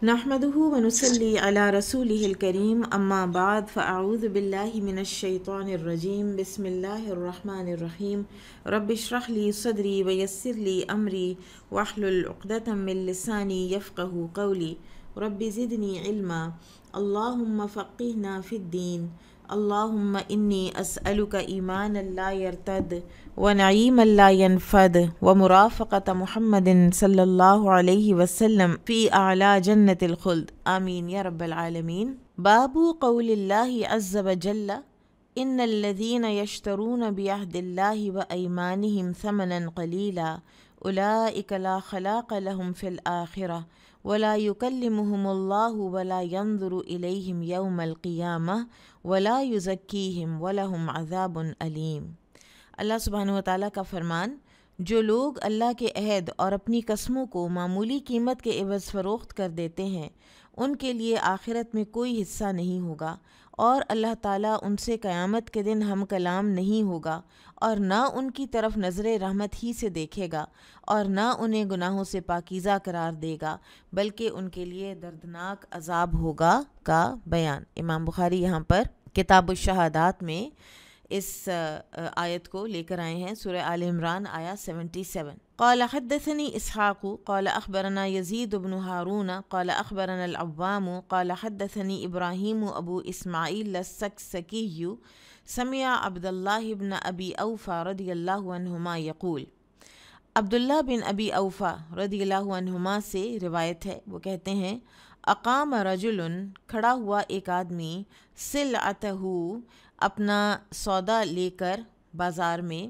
نحمده ونصلي على رسوله الكريم اما بعد فاعوذ بالله من الشيطان الرجيم بسم الله الرحمن الرحيم رب اشرح لي صدري ويسر لي امري واحلل عقدة من لساني يفقه قولي رب زدني علما اللهم فقهنا في الدين اللهم إني أسألك إيمانا لا يرتد ونعيما لا ينفد ومرافقة محمد صلى الله عليه وسلم في أعلى جنة الخلد آمين يا رب العالمين. باب قول الله عز وجل إن الذين يشترون بعهد الله وأيمانهم ثمنا قليلا أولئك لا خلاق لهم في الآخرة ولا يكلمهم الله ولا ينظر إليهم يوم القيامة ولا يزكيهم ولهم عذاب علیم. اللہ سبحانہ وتعالیٰ کا فرمان، جو لوگ اللہ کے عہد اور اپنی قسموں کو معمولی قیمت کے عوض فروخت کر دیتے ہیں ان کے لیے آخرت میں کوئی حصہ نہیں ہوگا، اور اللہ تعالیٰ ان سے قیامت کے دن ہم کلام نہیں ہوگا، اور نہ ان کی طرف نظر رحمت ہی سے دیکھے گا، اور نہ انہیں گناہوں سے پاکیزہ قرار دے گا، بلکہ ان کے لیے دردناک عذاب ہوگا کا بیان. امام بخاری یہاں پر کتاب الشہادات میں اس آیت کو لے کر آئے ہیں، سورہ آل عمران آیا 77. قال حدثني اسحاق قال اخبرنا يزيد بن هارون قال اخبرنا العوام قال حدثني ابراهيم ابو اسماعيل السكسكي سمع عبد الله بن ابي اوفى رضي الله عنهما يقول. عبداللہ بن ابی اوفا رضی اللہ عنہما سے روایت ہے، وہ کہتے ہیں اقام رجل، کھڑا ہوا ایک آدمی، سلعتہ، اپنا سودا لے کر بازار میں،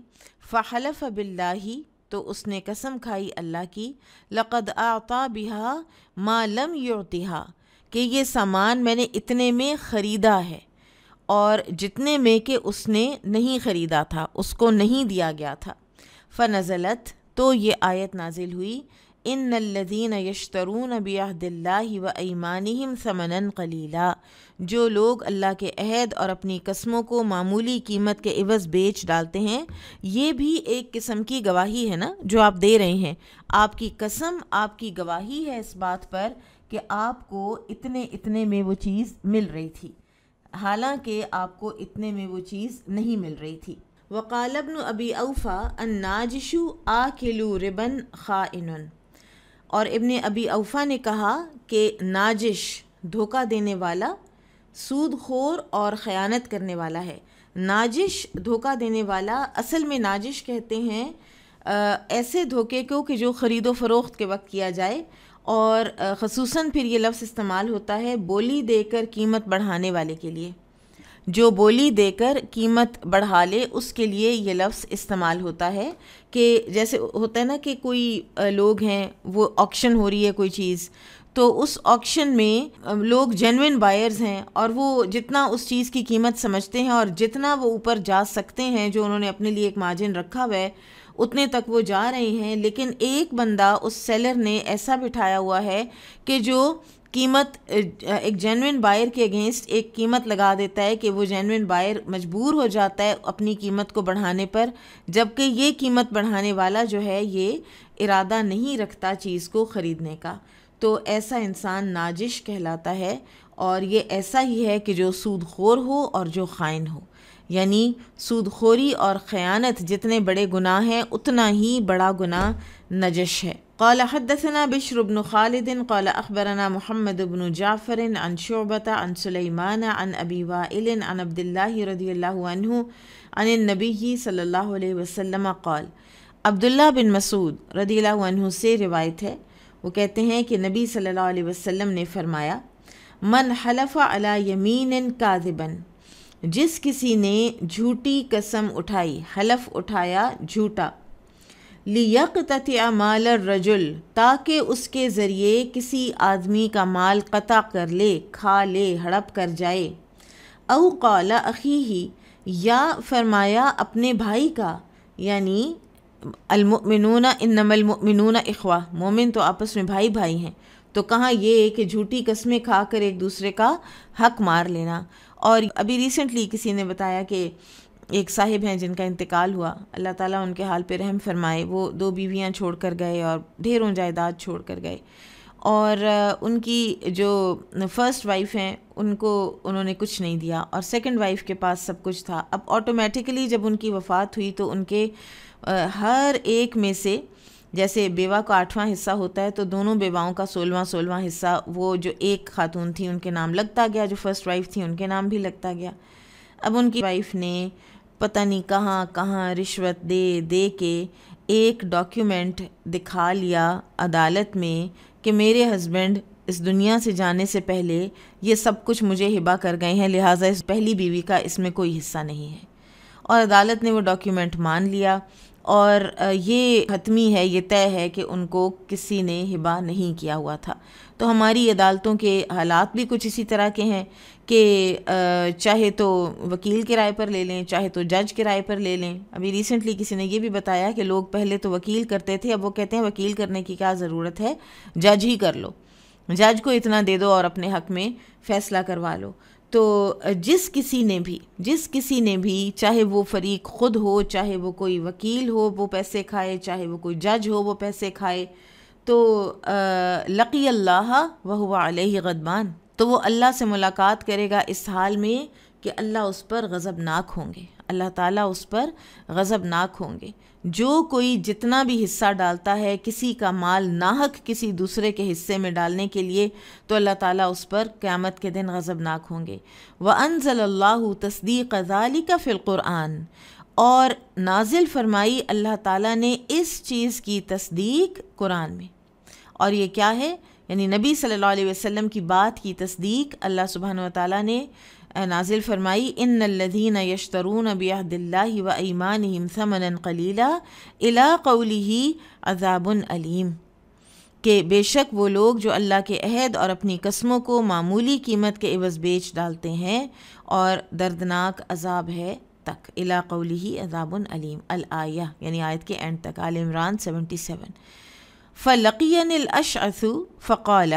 فحلف باللہ، تو اس نے قسم کھائی اللہ کی، لقد اعطا بها ما لم يعطها، کہ یہ سامان میں نے اتنے میں خریدا ہے اور جتنے میں کہ اس نے نہیں خریدا تھا، اس کو نہیں دیا گیا تھا. فنزلت، تو یہ آیت نازل ہوئی، ان الذین یشترون بعہد اللہ وایمانہم ثمنا قلیلا، جو لوگ اللہ کے عہد اور اپنی قسموں کو معمولی قیمت کے عوض بیچ ڈالتے ہیں. یہ بھی ایک قسم کی گواہی ہے نا جو آپ دے رہے ہیں، آپ کی قسم آپ کی گواہی ہے اس بات پر کہ آپ کو اتنے میں وہ چیز مل رہی تھی، حالانکہ آپ کو اتنے میں وہ چیز نہیں مل رہی تھی. وقال ابن ابی اوفا الناجش آکل ربا خائن، اور ابن ابی اوفا نے کہا کہ ناجش دھوکہ دینے والا، سود خور اور خیانت کرنے والا ہے. ناجش دھوکہ دینے والا، اصل میں ناجش کہتے ہیں ایسے دھوکے کو کہ جو خرید و فروخت کے وقت کیا جائے، اور خصوصاً پھر یہ لفظ استعمال ہوتا ہے بولی دے کر قیمت بڑھانے والے کے لیے. جو بولی دے کر قیمت بڑھا لے اس کے لیے یہ لفظ استعمال ہوتا ہے. کہ جیسے ہوتا ہے نا کہ کوئی لوگ ہیں، وہ آکشن ہو رہی ہے کوئی چیز، تو اس آکشن میں لوگ جینوئن بائرز ہیں اور وہ جتنا اس چیز کی قیمت سمجھتے ہیں اور جتنا وہ اوپر جا سکتے ہیں، جو انہوں نے اپنے لیے ایک مارجن رکھا ہوا ہے، اتنے تک وہ جا رہے ہیں. لیکن ایک بندہ، اس سیلر نے ایسا بٹھایا ہوا ہے کہ جو قیمت ایک جینوئن بائر کے اگینسٹ ایک قیمت لگا دیتا ہے کہ وہ جینوئن بائر مجبور ہو جاتا ہے اپنی قیمت کو بڑھانے پر، جبکہ یہ قیمت بڑھانے والا جو ہے یہ ارادہ نہیں رکھتا چیز کو خریدنے کا. تو ایسا انسان ناجش کہلاتا ہے، اور یہ ایسا ہی ہے کہ جو سود خور ہو اور جو خائن ہو. یعنی سود خوری اور خیانت جتنے بڑے گناہ ہیں اتنا ہی بڑا گناہ نجش ہے. قال حدثنا بشر بن خالد قال اخبرنا محمد بن جعفر عن شعبة عن سلیمان عن ابی وائل عن عبد اللہ رضی اللہ عنہ عن النبی صلی اللہ علیہ وسلم قال. عبداللہ بن مسعود رضی اللہ عنہ سے روایت ہے، وہ کہتے ہیں کہ نبی صلی اللہ علیہ وسلم نے فرمایا، من حلف علی یمین کاذبا، جس کسی نے جھوٹی قسم اٹھائی، حلف اٹھایا جھوٹا، لیقتطع مال الرجل، تاکہ اس کے ذریعے کسی آدمی کا مال قطع کر لے، کھا لے، ہڑپ کر جائے، او قال اخیہ، یا فرمایا اپنے بھائی کا، یعنی المؤمنون انما المؤمنون اخوہ، مومن تو آپس میں بھائی بھائی ہیں. تو کہاں یہ کہ جھوٹی قسمیں کھا کر ایک دوسرے کا حق مار لینا. اور ابھی ریسنٹلی کسی نے بتایا کہ ایک صاحب ہیں جن کا انتقال ہوا، اللہ تعالیٰ ان کے حال پہ رحم فرمائے، وہ 2 بیویاں چھوڑ کر گئے اور ڈھیروں جائیداد چھوڑ کر گئے، اور ان کی جو فرسٹ وائف ہیں ان کو انہوں نے کچھ نہیں دیا، اور سیکنڈ وائف کے پاس سب کچھ تھا۔ اب آٹومیٹیکلی جب ان کی وفات ہوئی تو ان کے ہر ایک میں سے، جیسے بیوہ کا 8واں حصہ ہوتا ہے، تو دونوں بیواؤں کا 16واں حصہ وہ جو ایک خاتون تھی ان کے نام لگتا گیا، جو فرسٹ وائف تھی ان کے نام بھی لگتا گیا۔ اب ان کی وائف نے پتہ نہیں کہاں کہاں رشوت دے دے کے ایک ڈاکیومنٹ دکھا لیا عدالت میں کہ میرے ہسبینڈ اس دنیا سے جانے سے پہلے یہ سب کچھ مجھے ہبہ کر گئے ہیں، لہٰذا اس پہلی بیوی کا اس میں کوئی حصہ نہیں ہے، اور عدالت نے وہ ڈاکیومنٹ مان لیا، اور یہ حتمی ہے، یہ طے ہے کہ ان کو کسی نے ہبہ نہیں کیا ہوا تھا۔ تو ہماری عدالتوں کے حالات بھی کچھ اسی طرح کے ہیں کہ چاہے تو وکیل کرائے پر لے لیں، چاہے تو جج کرائے پر لے لیں۔ ابھی ریسنٹلی کسی نے یہ بھی بتایا کہ لوگ پہلے تو وکیل کرتے تھے، اب وہ کہتے ہیں وکیل کرنے کی کیا ضرورت ہے، جج ہی کر لو، جج کو اتنا دے دو اور اپنے حق میں فیصلہ کروا لو۔ تو جس کسی نے بھی چاہے وہ فریق خود ہو، چاہے وہ کوئی وکیل ہو وہ پیسے کھائے، چاہے وہ کوئی جج ہو وہ پیسے کھائے، تو لقی اللہ وہو علیہ غضبان، تو وہ اللہ سے ملاقات کرے گا اس حال میں کہ اللہ اس پر غضبناک ہوں گے، اللہ تعالیٰ اس پر غضبناک ہوں گے۔ جو کوئی جتنا بھی حصہ ڈالتا ہے کسی کا مال ناحق کسی دوسرے کے حصے میں ڈالنے کے لیے، تو اللہ تعالیٰ اس پر قیامت کے دن غضبناک ہوں گے۔ وَأَنزَلَ اللَّهُ تَصْدِيقَ ذَلِكَ فِي الْقُرْآنِ، اور نازل فرمائی اللہ تعالیٰ نے اس چیز کی تصدیق قرآن میں، اور یہ کیا ہے؟ یعنی نبی صلی اللہ علیہ وسلم کی بات کی تصدیق اللہ سبحانہ وتعالیٰ نے نازل فرمائی، ان الذین یشترون بعہد اللہ وایمانہم ثمنا قلیلا الی قولہ عذاب علیم، کہ بے شک وہ لوگ جو اللہ کے عہد اور اپنی قسموں کو معمولی قیمت کے عوض بیچ ڈالتے ہیں اور دردناک عذاب ہے تک، الی قولہ عذاب علیم الآیہ، یعنی آیت کے اینڈ تک، آل عمران 77۔ فَلَقِيَنِ الْأَشْعَثُ فَقَالَ،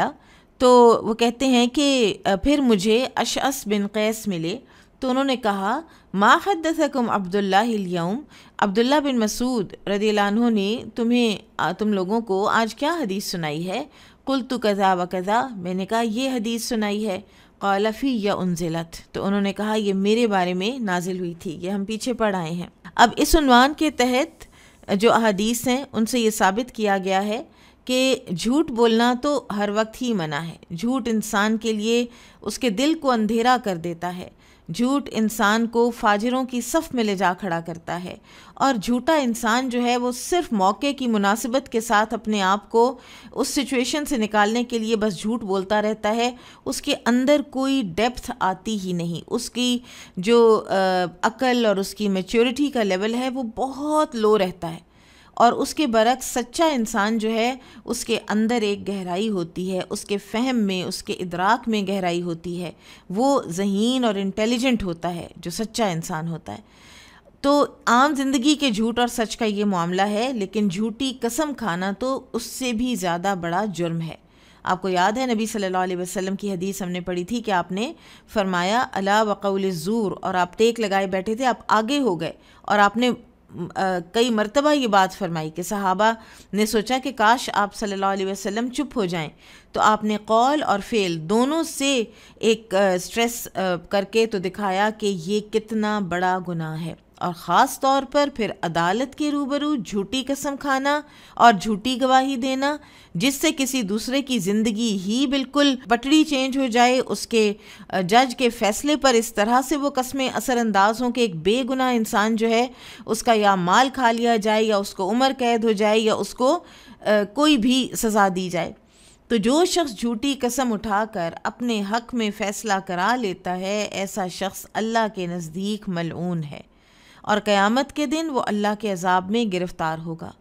تو وہ کہتے ہیں کہ پھر مجھے اشعث بن قیس ملے تو انہوں نے کہا، ما حدثکم عبداللہ اليوم، عبداللہ بن مسعود رضی اللہ عنہ نے تم لوگوں کو آج کیا حدیث سنائی ہے؟ قلت کذا و کذا، میں نے کہا یہ حدیث سنائی ہے۔ قال فی انزلت، تو انہوں نے کہا یہ میرے بارے میں نازل ہوئی تھی، یہ ہم پیچھے پڑھ آئے ہیں۔ اب اس عنوان کے تحت جو احادیث ہیں ان سے یہ ثابت کیا گیا ہے کہ جھوٹ بولنا تو ہر وقت ہی منع ہے۔ جھوٹ انسان کے لیے اس کے دل کو اندھیرا کر دیتا ہے، جھوٹ انسان کو فاجروں کی صف میں لے جا کھڑا کرتا ہے، اور جھوٹا انسان جو ہے وہ صرف موقع کی مناسبت کے ساتھ اپنے آپ کو اس سچویشن سے نکالنے کے لیے بس جھوٹ بولتا رہتا ہے، اس کے اندر کوئی ڈیپتھ آتی ہی نہیں، اس کی جو عقل اور اس کی میچورٹی کا لیول ہے وہ بہت لو رہتا ہے، اور اس کے برعکس سچا انسان جو ہے اس کے اندر ایک گہرائی ہوتی ہے، اس کے فہم میں، اس کے ادراک میں گہرائی ہوتی ہے، وہ ذہین اور انٹیلیجنٹ ہوتا ہے جو سچا انسان ہوتا ہے۔ تو عام زندگی کے جھوٹ اور سچ کا یہ معاملہ ہے، لیکن جھوٹی قسم کھانا تو اس سے بھی زیادہ بڑا جرم ہے۔ آپ کو یاد ہے نبی صلی اللہ علیہ وسلم کی حدیث ہم نے پڑھی تھی کہ آپ نے فرمایا الا وقول الزور، اور آپ ٹیک لگائے بیٹھے تھے، آپ آگے ہو گئے، اور آپ نے کئی مرتبہ یہ بات فرمائی کہ صحابہ نے سوچا کہ کاش آپ صلی اللہ علیہ وسلم چپ ہو جائیں، تو آپ نے قول اور فعل دونوں سے ایک سٹریس کر کے تو دکھایا کہ یہ کتنا بڑا گناہ ہے، اور خاص طور پر پھر عدالت کے روبرو جھوٹی قسم کھانا اور جھوٹی گواہی دینا، جس سے کسی دوسرے کی زندگی ہی بالکل پٹڑی چینج ہو جائے، اس کے جج کے فیصلے پر اس طرح سے وہ قسمیں اثر انداز ہوں کہ ایک بے گناہ انسان جو ہے اس کا یا مال کھا لیا جائے، یا اس کو عمر قید ہو جائے، یا اس کو کوئی بھی سزا دی جائے۔ تو جو شخص جھوٹی قسم اٹھا کر اپنے حق میں فیصلہ کرا لیتا ہے، ایسا شخص اللہ کے نزدیک ملعون ہے، اور قیامت کے دن وہ اللہ کے عذاب میں گرفتار ہوگا۔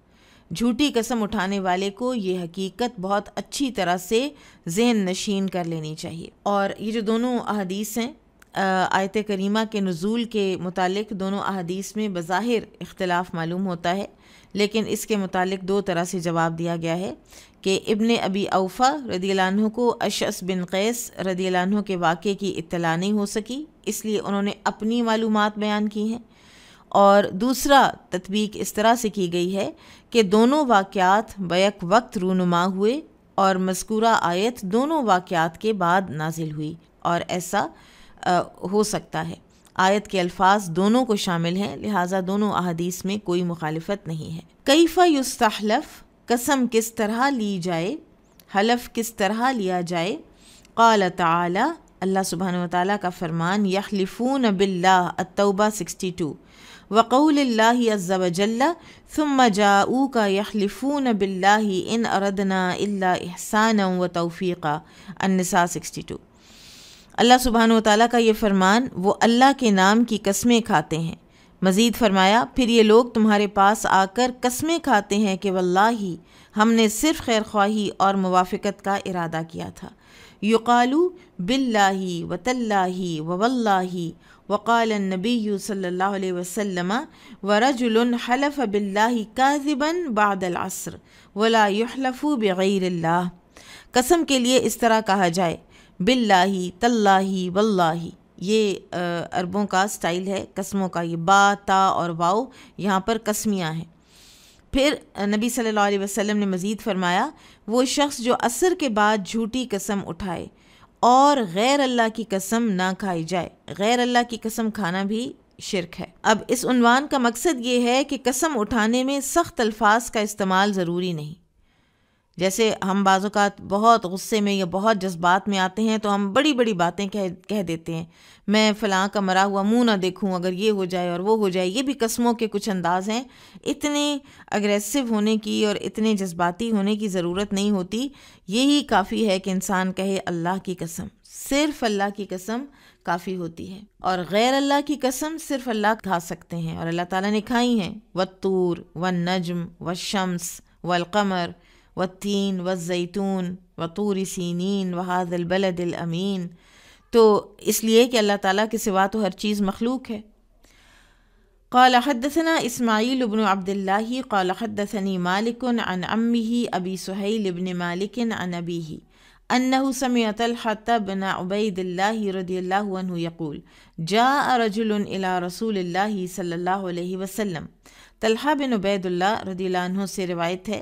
جھوٹی قسم اٹھانے والے کو یہ حقیقت بہت اچھی طرح سے ذہن نشین کر لینی چاہیے۔ اور یہ جو دونوں احادیث ہیں، آیت کریمہ کے نزول کے متعلق دونوں احادیث میں بظاہر اختلاف معلوم ہوتا ہے، لیکن اس کے متعلق دو طرح سے جواب دیا گیا ہے کہ ابن ابی اوفا رضی اللہ عنہ کو اشعث بن قیس رضی اللہ عنہ کے واقعے کی اطلاع نہیں ہو سکی، اس لیے انہوں نے اپنی معلومات بیان کی ہیں، اور دوسرا تطبیق اس طرح سے کی گئی ہے کہ دونوں واقعات بیک وقت رونما ہوئے، اور مذکورہ آیت دونوں واقعات کے بعد نازل ہوئی، اور ایسا ہو سکتا ہے۔ آیت کے الفاظ دونوں کو شامل ہیں، لہٰذا دونوں احادیث میں کوئی مخالفت نہیں ہے۔ کیف یستحلف، قسم کس طرح لی جائے، حلف کس طرح لیا جائے۔ قال تعالی، اللہ سبحانہ وتعالیٰ کا فرمان، یحلفون باللہ، التوبہ 62، وقول اللہ عز وجل ثم جاؤوک یحلفون باللہ ان اردنا الا احسانا وتوفیقا، النساء 62۔ اللہ سبحانہ وتعالیٰ کا یہ فرمان، وہ اللہ کے نام کی قسمیں کھاتے ہیں۔ مزید فرمایا، پھر یہ لوگ تمہارے پاس آ کر قسمیں کھاتے ہیں کہ واللہ ہم نے صرف خیر خواہی اور موافقت کا ارادہ کیا تھا۔ یقالو باللہ وتاللہ وواللہ، وقال النبی صلی اللہ علیہ وسلم ورجل حلف باللہ کاذبا بعد العصر ولا یحلف بغیر اللہ، قسم کے لیے اس طرح کہا جائے، باللہ، تاللہ، واللہ، یہ عربوں کا سٹائل ہے قسموں کا، یہ با، تا اور واو یہاں پر قسمیاں ہیں۔ پھر نبی صلی اللہ علیہ وسلم نے مزید فرمایا، وہ شخص جو عصر کے بعد جھوٹی قسم اٹھائے اور غیر اللہ کی قسم نہ کھائی جائے، غیر اللہ کی قسم کھانا بھی شرک ہے۔ اب اس عنوان کا مقصد یہ ہے کہ قسم اٹھانے میں سخت الفاظ کا استعمال ضروری نہیں۔ جیسے ہم بعض اوقات بہت غصے میں یا بہت جذبات میں آتے ہیں تو ہم بڑی بڑی باتیں کہہ دیتے ہیں، میں فلاں کا مرا ہوا منہ نہ دیکھوں اگر یہ ہو جائے اور وہ ہو جائے۔ یہ بھی قسموں کے کچھ انداز ہیں۔ اتنے اگریسو ہونے کی اور اتنے جذباتی ہونے کی ضرورت نہیں ہوتی، یہی کافی ہے کہ انسان کہے اللہ کی قسم، صرف اللہ کی قسم کافی ہوتی ہے، اور غیر اللہ کی قسم صرف اللہ کھا سکتے ہیں، اور اللہ تعالیٰ نے کھائی ہیں، والطور والنجم والشمس والقمر والتین والزیتون وطور سینین وہذا البلد الامین، تو اس لیے کہ اللہ تعالیٰ کے سوا تو ہر چیز مخلوق ہے۔ قال حدثنا اسماعیل بن عبد اللہ قال حدثنی مالک عن عمہ ابی سہیل بن مالک عن ابیہ انہ سمع طلحة بن عبید اللہ رضی اللہ عنہ یقول جاء رجل الى رسول اللہ صلی اللہ علیہ وسلم۔ طلحہ بن عبید اللہ رضی اللہ عنہ سے روایت ہے،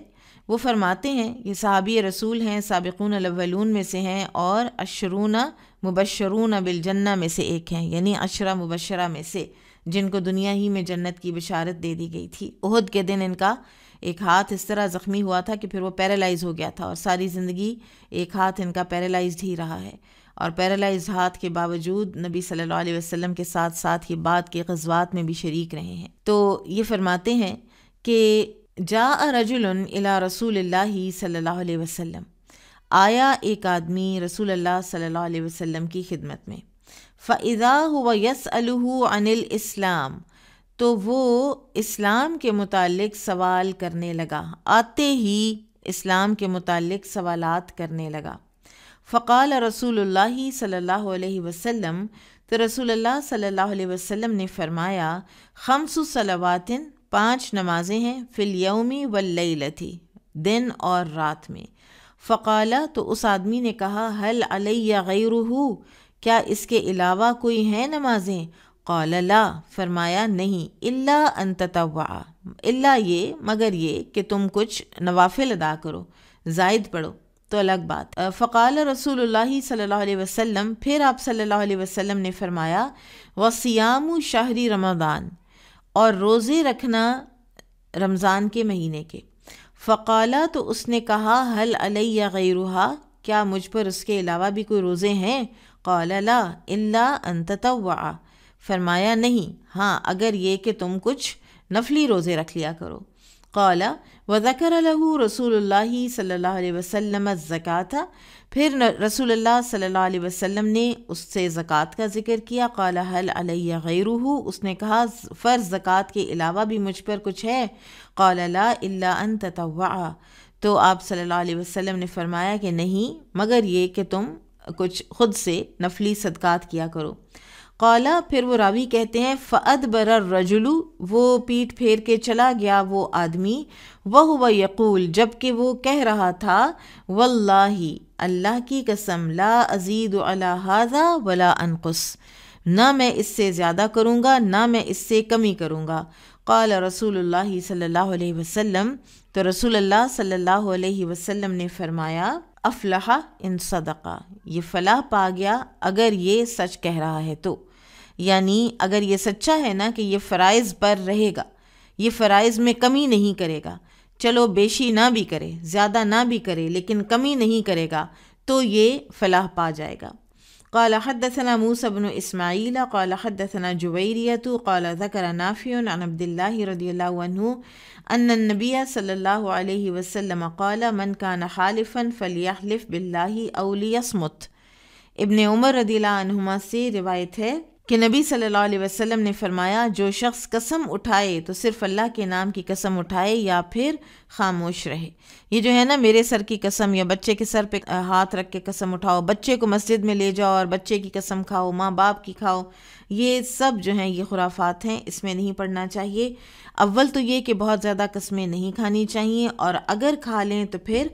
وہ فرماتے ہیں، یہ صحابی رسول ہیں، سابقون الاولون میں سے ہیں، اور عشرون مبشرون بالجنہ میں سے ایک ہیں، یعنی 10 مبشرہ میں سے جن کو دنیا ہی میں جنت کی بشارت دے دی گئی تھی۔ احد کے دن ان کا ایک ہاتھ اس طرح زخمی ہوا تھا کہ پھر وہ پیرالائز ہو گیا تھا، اور ساری زندگی ایک ہاتھ ان کا پیرالائزڈ ہی رہا ہے، اور پیرالائزڈ ہاتھ کے باوجود نبی صلی اللہ علیہ وسلم کے ساتھ ساتھ یہ بعد کے غزوات میں بھی شریک رہے ہیں۔ تو یہ فرماتے ہیں کہ جاء رجل الی رسول اللہ صلی اللہ علیہ وسلم، آیا ایک آدمی رسول اللہ صلی اللہ علیہ وسلم کی خدمت میں، فَإِذَا هُوَ يَسْأَلُهُ عَنِ الْإِسْلَامِ، تو وہ اسلام کے متعلق سوال کرنے لگا، آتے ہی اسلام کے متعلق سوالات کرنے لگا۔ فقال رسول اللہ صلی اللہ علیہ وسلم، تو رسول اللہ صلی اللہ علیہ وسلم نے فرمایا، 5 صلوات، 5 نمازیں ہیں، فی الیوم واللیلۃ، دن اور رات میں۔ فقال، تو اس آدمی نے کہا، هل علی غیرہ، کیا اس کے علاوہ کوئی ہیں نمازیں؟ قال لا، فرمایا نہیں، الا ان تطوع، الا یہ، مگر یہ کہ تم کچھ نوافل ادا کرو، زائد پڑھو تو الگ بات۔ فقال رسول اللہ صلی اللہ علیہ وسلم، پھر آپ صلی اللہ علیہ وسلم نے فرمایا، وصیام شہر رمضان، اور روزے رکھنا رمضان کے مہینے کے۔ فقالا، تو اس نے کہا، هل علی غیرہا، کیا مجھ پر اس کے علاوہ بھی کوئی روزے ہیں؟ قال لا الا ان تطوع، فرمایا نہیں، ہاں اگر یہ کہ تم کچھ نفلی روزے رکھ لیا کرو۔ قال وذکر له رسول اللہ صلی اللہ علیہ وسلم الزکاۃ، پھر رسول اللہ صلی اللہ علیہ وسلم نے اس سے زکوٰۃ کا ذکر کیا۔ قال هل علی غیرہ، اس نے کہا فرض زکوٰۃ کے علاوہ بھی مجھ پر کچھ ہے؟ قال لا الا ان تطوع، تو آپ صلی اللہ علیہ وسلم نے فرمایا کہ نہیں مگر یہ کہ تم کچھ خود سے نفلی صدقات کیا کرو۔ قالا، پھر وہ راوی کہتے ہیں، فَأَدْبَرَ الرَّجُلُ، وہ پیٹ پھیر کے چلا گیا وہ آدمی، وَهُوَ يَقُولُ، جب کہ وہ کہہ رہا تھا، وَاللَّهِ، اللہ کی قسم، لَا أَزِيدُ عَلَى هَذَا وَلَا أَنْقُصُ، نہ میں اس سے زیادہ کروں گا نہ میں اس سے کمی کروں گا۔ قال رسول اللہ صلی اللہ علیہ وسلم، تو رسول اللہ صلی اللہ علیہ وسلم نے فرمایا افلح ان صدقہ، یہ فلاح پا گیا اگر یہ سچ کہہ رہا ہے تو، یعنی اگر یہ سچا ہے نا کہ یہ فرائض پر رہے گا، یہ فرائض میں کمی نہیں کرے گا، چلو بیشی نہ بھی کرے، زیادہ نہ بھی کرے، لیکن کمی نہیں کرے گا، تو یہ فلاح پا جائے گا۔ قال حدثنا موسى بن اسماعیل قال حدثنا جویریة قال ذکر نافع عن عبد الله رضی اللہ عنہ ان النبی صلی اللہ علیہ وسلم قال من كان حالفا فلیحلف باللہ او لیصمت۔ ابن عمر رضی اللہ عنہما سے روایت ہے کہ نبی صلی اللہ علیہ وسلم نے فرمایا جو شخص قسم اٹھائے تو صرف اللہ کے نام کی قسم اٹھائے یا پھر خاموش رہے۔ یہ جو ہے نا میرے سر کی قسم یا بچے کے سر پہ ہاتھ رکھ کے قسم اٹھاؤ، بچے کو مسجد میں لے جاؤ اور بچے کی قسم کھاؤ، ماں باپ کی کھاؤ، یہ سب جو ہیں یہ خرافات ہیں، اس میں نہیں پڑھنا چاہیے۔ اول تو یہ کہ بہت زیادہ قسمیں نہیں کھانی چاہیے، اور اگر کھا لیں تو پھر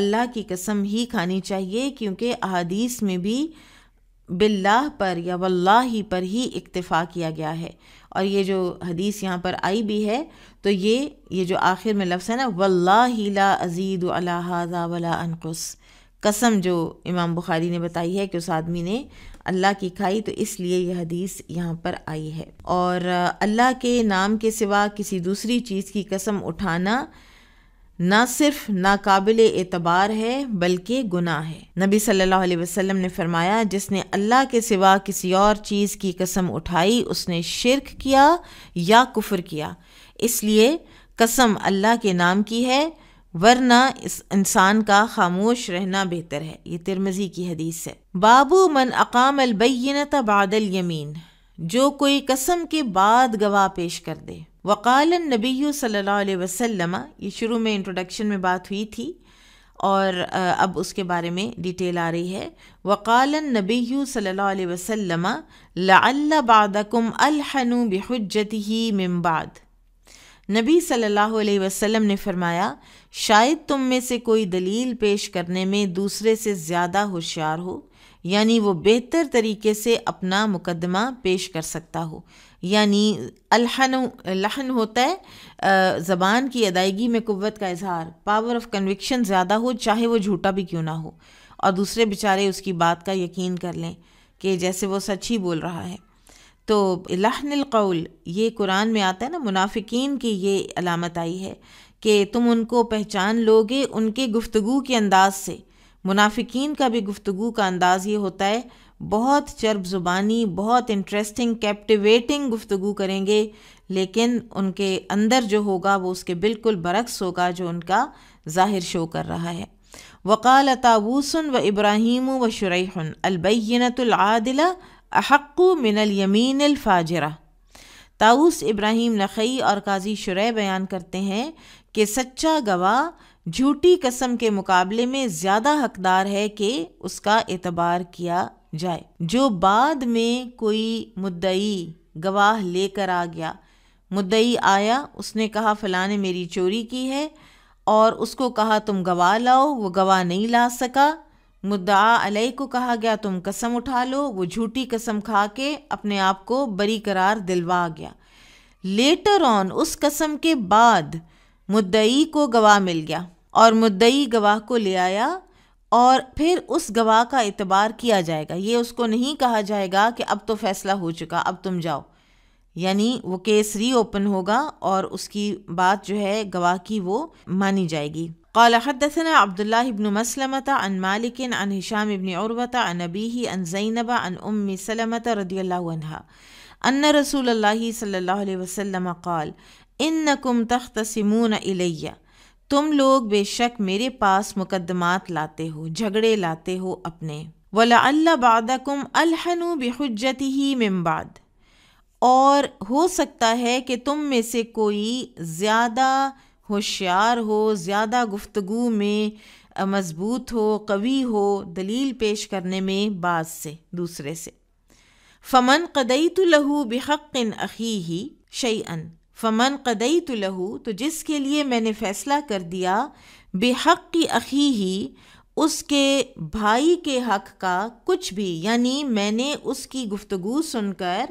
اللہ کی قسم ہی کھانی چاہیے، کیونکہ احادیث میں بھی باللہ پر یا واللہ پر ہی اکتفا کیا گیا ہے۔ اور یہ جو حدیث یہاں پر آئی بھی ہے تو یہ جو آخر میں لفظ ہے نا واللہ لا ازید علی ھذا ولا انقص، قسم جو امام بخاری نے بتائی ہے کہ اس آدمی نے اللہ کی کھائی، تو اس لیے یہ حدیث یہاں پر آئی ہے۔ اور اللہ کے نام کے سوا کسی دوسری چیز کی قسم اٹھانا نہ صرف ناقابل اعتبار ہے بلکہ گناہ ہے۔ نبی صلی اللہ علیہ وسلم نے فرمایا جس نے اللہ کے سوا کسی اور چیز کی قسم اٹھائی اس نے شرک کیا یا کفر کیا، اس لیے قسم اللہ کے نام کی ہے، ورنہ اس انسان کا خاموش رہنا بہتر ہے۔ یہ ترمذی کی حدیث ہے۔ باب من اقام البینۃ بعد الیمین، جو کوئی قسم کے بعد گواہ پیش کر دے۔ وقال النبی صلی اللہ علیہ وسلم، یہ شروع میں انٹروڈکشن میں بات ہوئی تھی اور اب اس کے بارے میں ڈیٹیل آ رہی ہے۔ وقال النبی صلی اللہ علیہ وسلم لعل بعدکم الحن بحجتہ من بعد، نبی صلی اللہ علیہ وسلم نے فرمایا شاید تم میں سے کوئی دلیل پیش کرنے میں دوسرے سے زیادہ ہوشیار ہو، یعنی وہ بہتر طریقے سے اپنا مقدمہ پیش کر سکتا ہو۔ یعنی لحن ہوتا ہے زبان کی ادائیگی میں قوت کا اظہار، پاور آف کنوکشن زیادہ ہو، چاہے وہ جھوٹا بھی کیوں نہ ہو، اور دوسرے بیچارے اس کی بات کا یقین کر لیں کہ جیسے وہ سچ ہی بول رہا ہے۔ تو لحن القول یہ قرآن میں آتا ہے نا، منافقین کی یہ علامت آئی ہے کہ تم ان کو پہچان لوگے ان کے گفتگو کے انداز سے۔ منافقین کا بھی گفتگو کا انداز یہ ہوتا ہے، بہت چرب زبانی، بہت انٹرسٹنگ کیپٹیویٹنگ گفتگو کریں گے، لیکن ان کے اندر جو ہوگا وہ اس کے بالکل برعکس ہوگا جو ان کا ظاہر شو کر رہا ہے۔ وقال طاووس و ابراہیم و شریح البینۃ العادلہ احق من الیمین الفاجرہ۔ طاووس ابراہیم نخعی اور قاضی شریح بیان کرتے ہیں کہ سچا گواہ جھوٹی قسم کے مقابلے میں زیادہ حقدار ہے کہ اس کا اعتبار کیا جائے۔ جو بعد میں کوئی مدعی گواہ لے کر آ گیا، مدعی آیا، اس نے کہا فلاں نے میری چوری کی ہے، اور اس کو کہا تم گواہ لاؤ، وہ گواہ نہیں لا سکا، مدعا علیہ کو کہا گیا تم قسم اٹھا لو، وہ جھوٹی قسم کھا کے اپنے آپ کو بری قرار دلوا گیا۔ لیٹر آن اس قسم کے بعد مدعی کو گواہ مل گیا اور مدعی گواہ کو لے آیا، اور پھر اس گواہ کا اعتبار کیا جائے گا۔ یہ اس کو نہیں کہا جائے گا کہ اب تو فیصلہ ہو چکا، اب تم جاؤ، یعنی وہ کیس ری اوپن ہوگا اور اس کی بات جو ہے گواہ کی وہ مانی جائے گی۔ قال حدثنا عبد الله بن مسلمة عن مالك عن هشام بن عروة عن أبيه عن زينب عن أم سلمة رضي الله عنها أن رسول الله صلى الله عليه وسلم قال إنكم تختصمون إلي، تم لوگ بے شک میرے پاس مقدمات لاتے ہو، جھگڑے لاتے ہو اپنے۔ وَلَعَلَّ بَعْدَكُمْ أَلْحَنُ بِحُجَّتِهِ مِن بعد، اور ہو سکتا ہے کہ تم میں سے کوئی زیادہ ہوشیار ہو، زیادہ گفتگو میں مضبوط ہو، قوی ہو، دلیل پیش کرنے میں بعض سے، دوسرے سے۔ فمن قضیت لہ بحق اخیہ شیئا، فمن قضیت لہ، تو جس کے لیے میں نے فیصلہ کر دیا، بحق اخیہ، اس کے بھائی کے حق کا کچھ بھی، یعنی میں نے اس کی گفتگو سن کر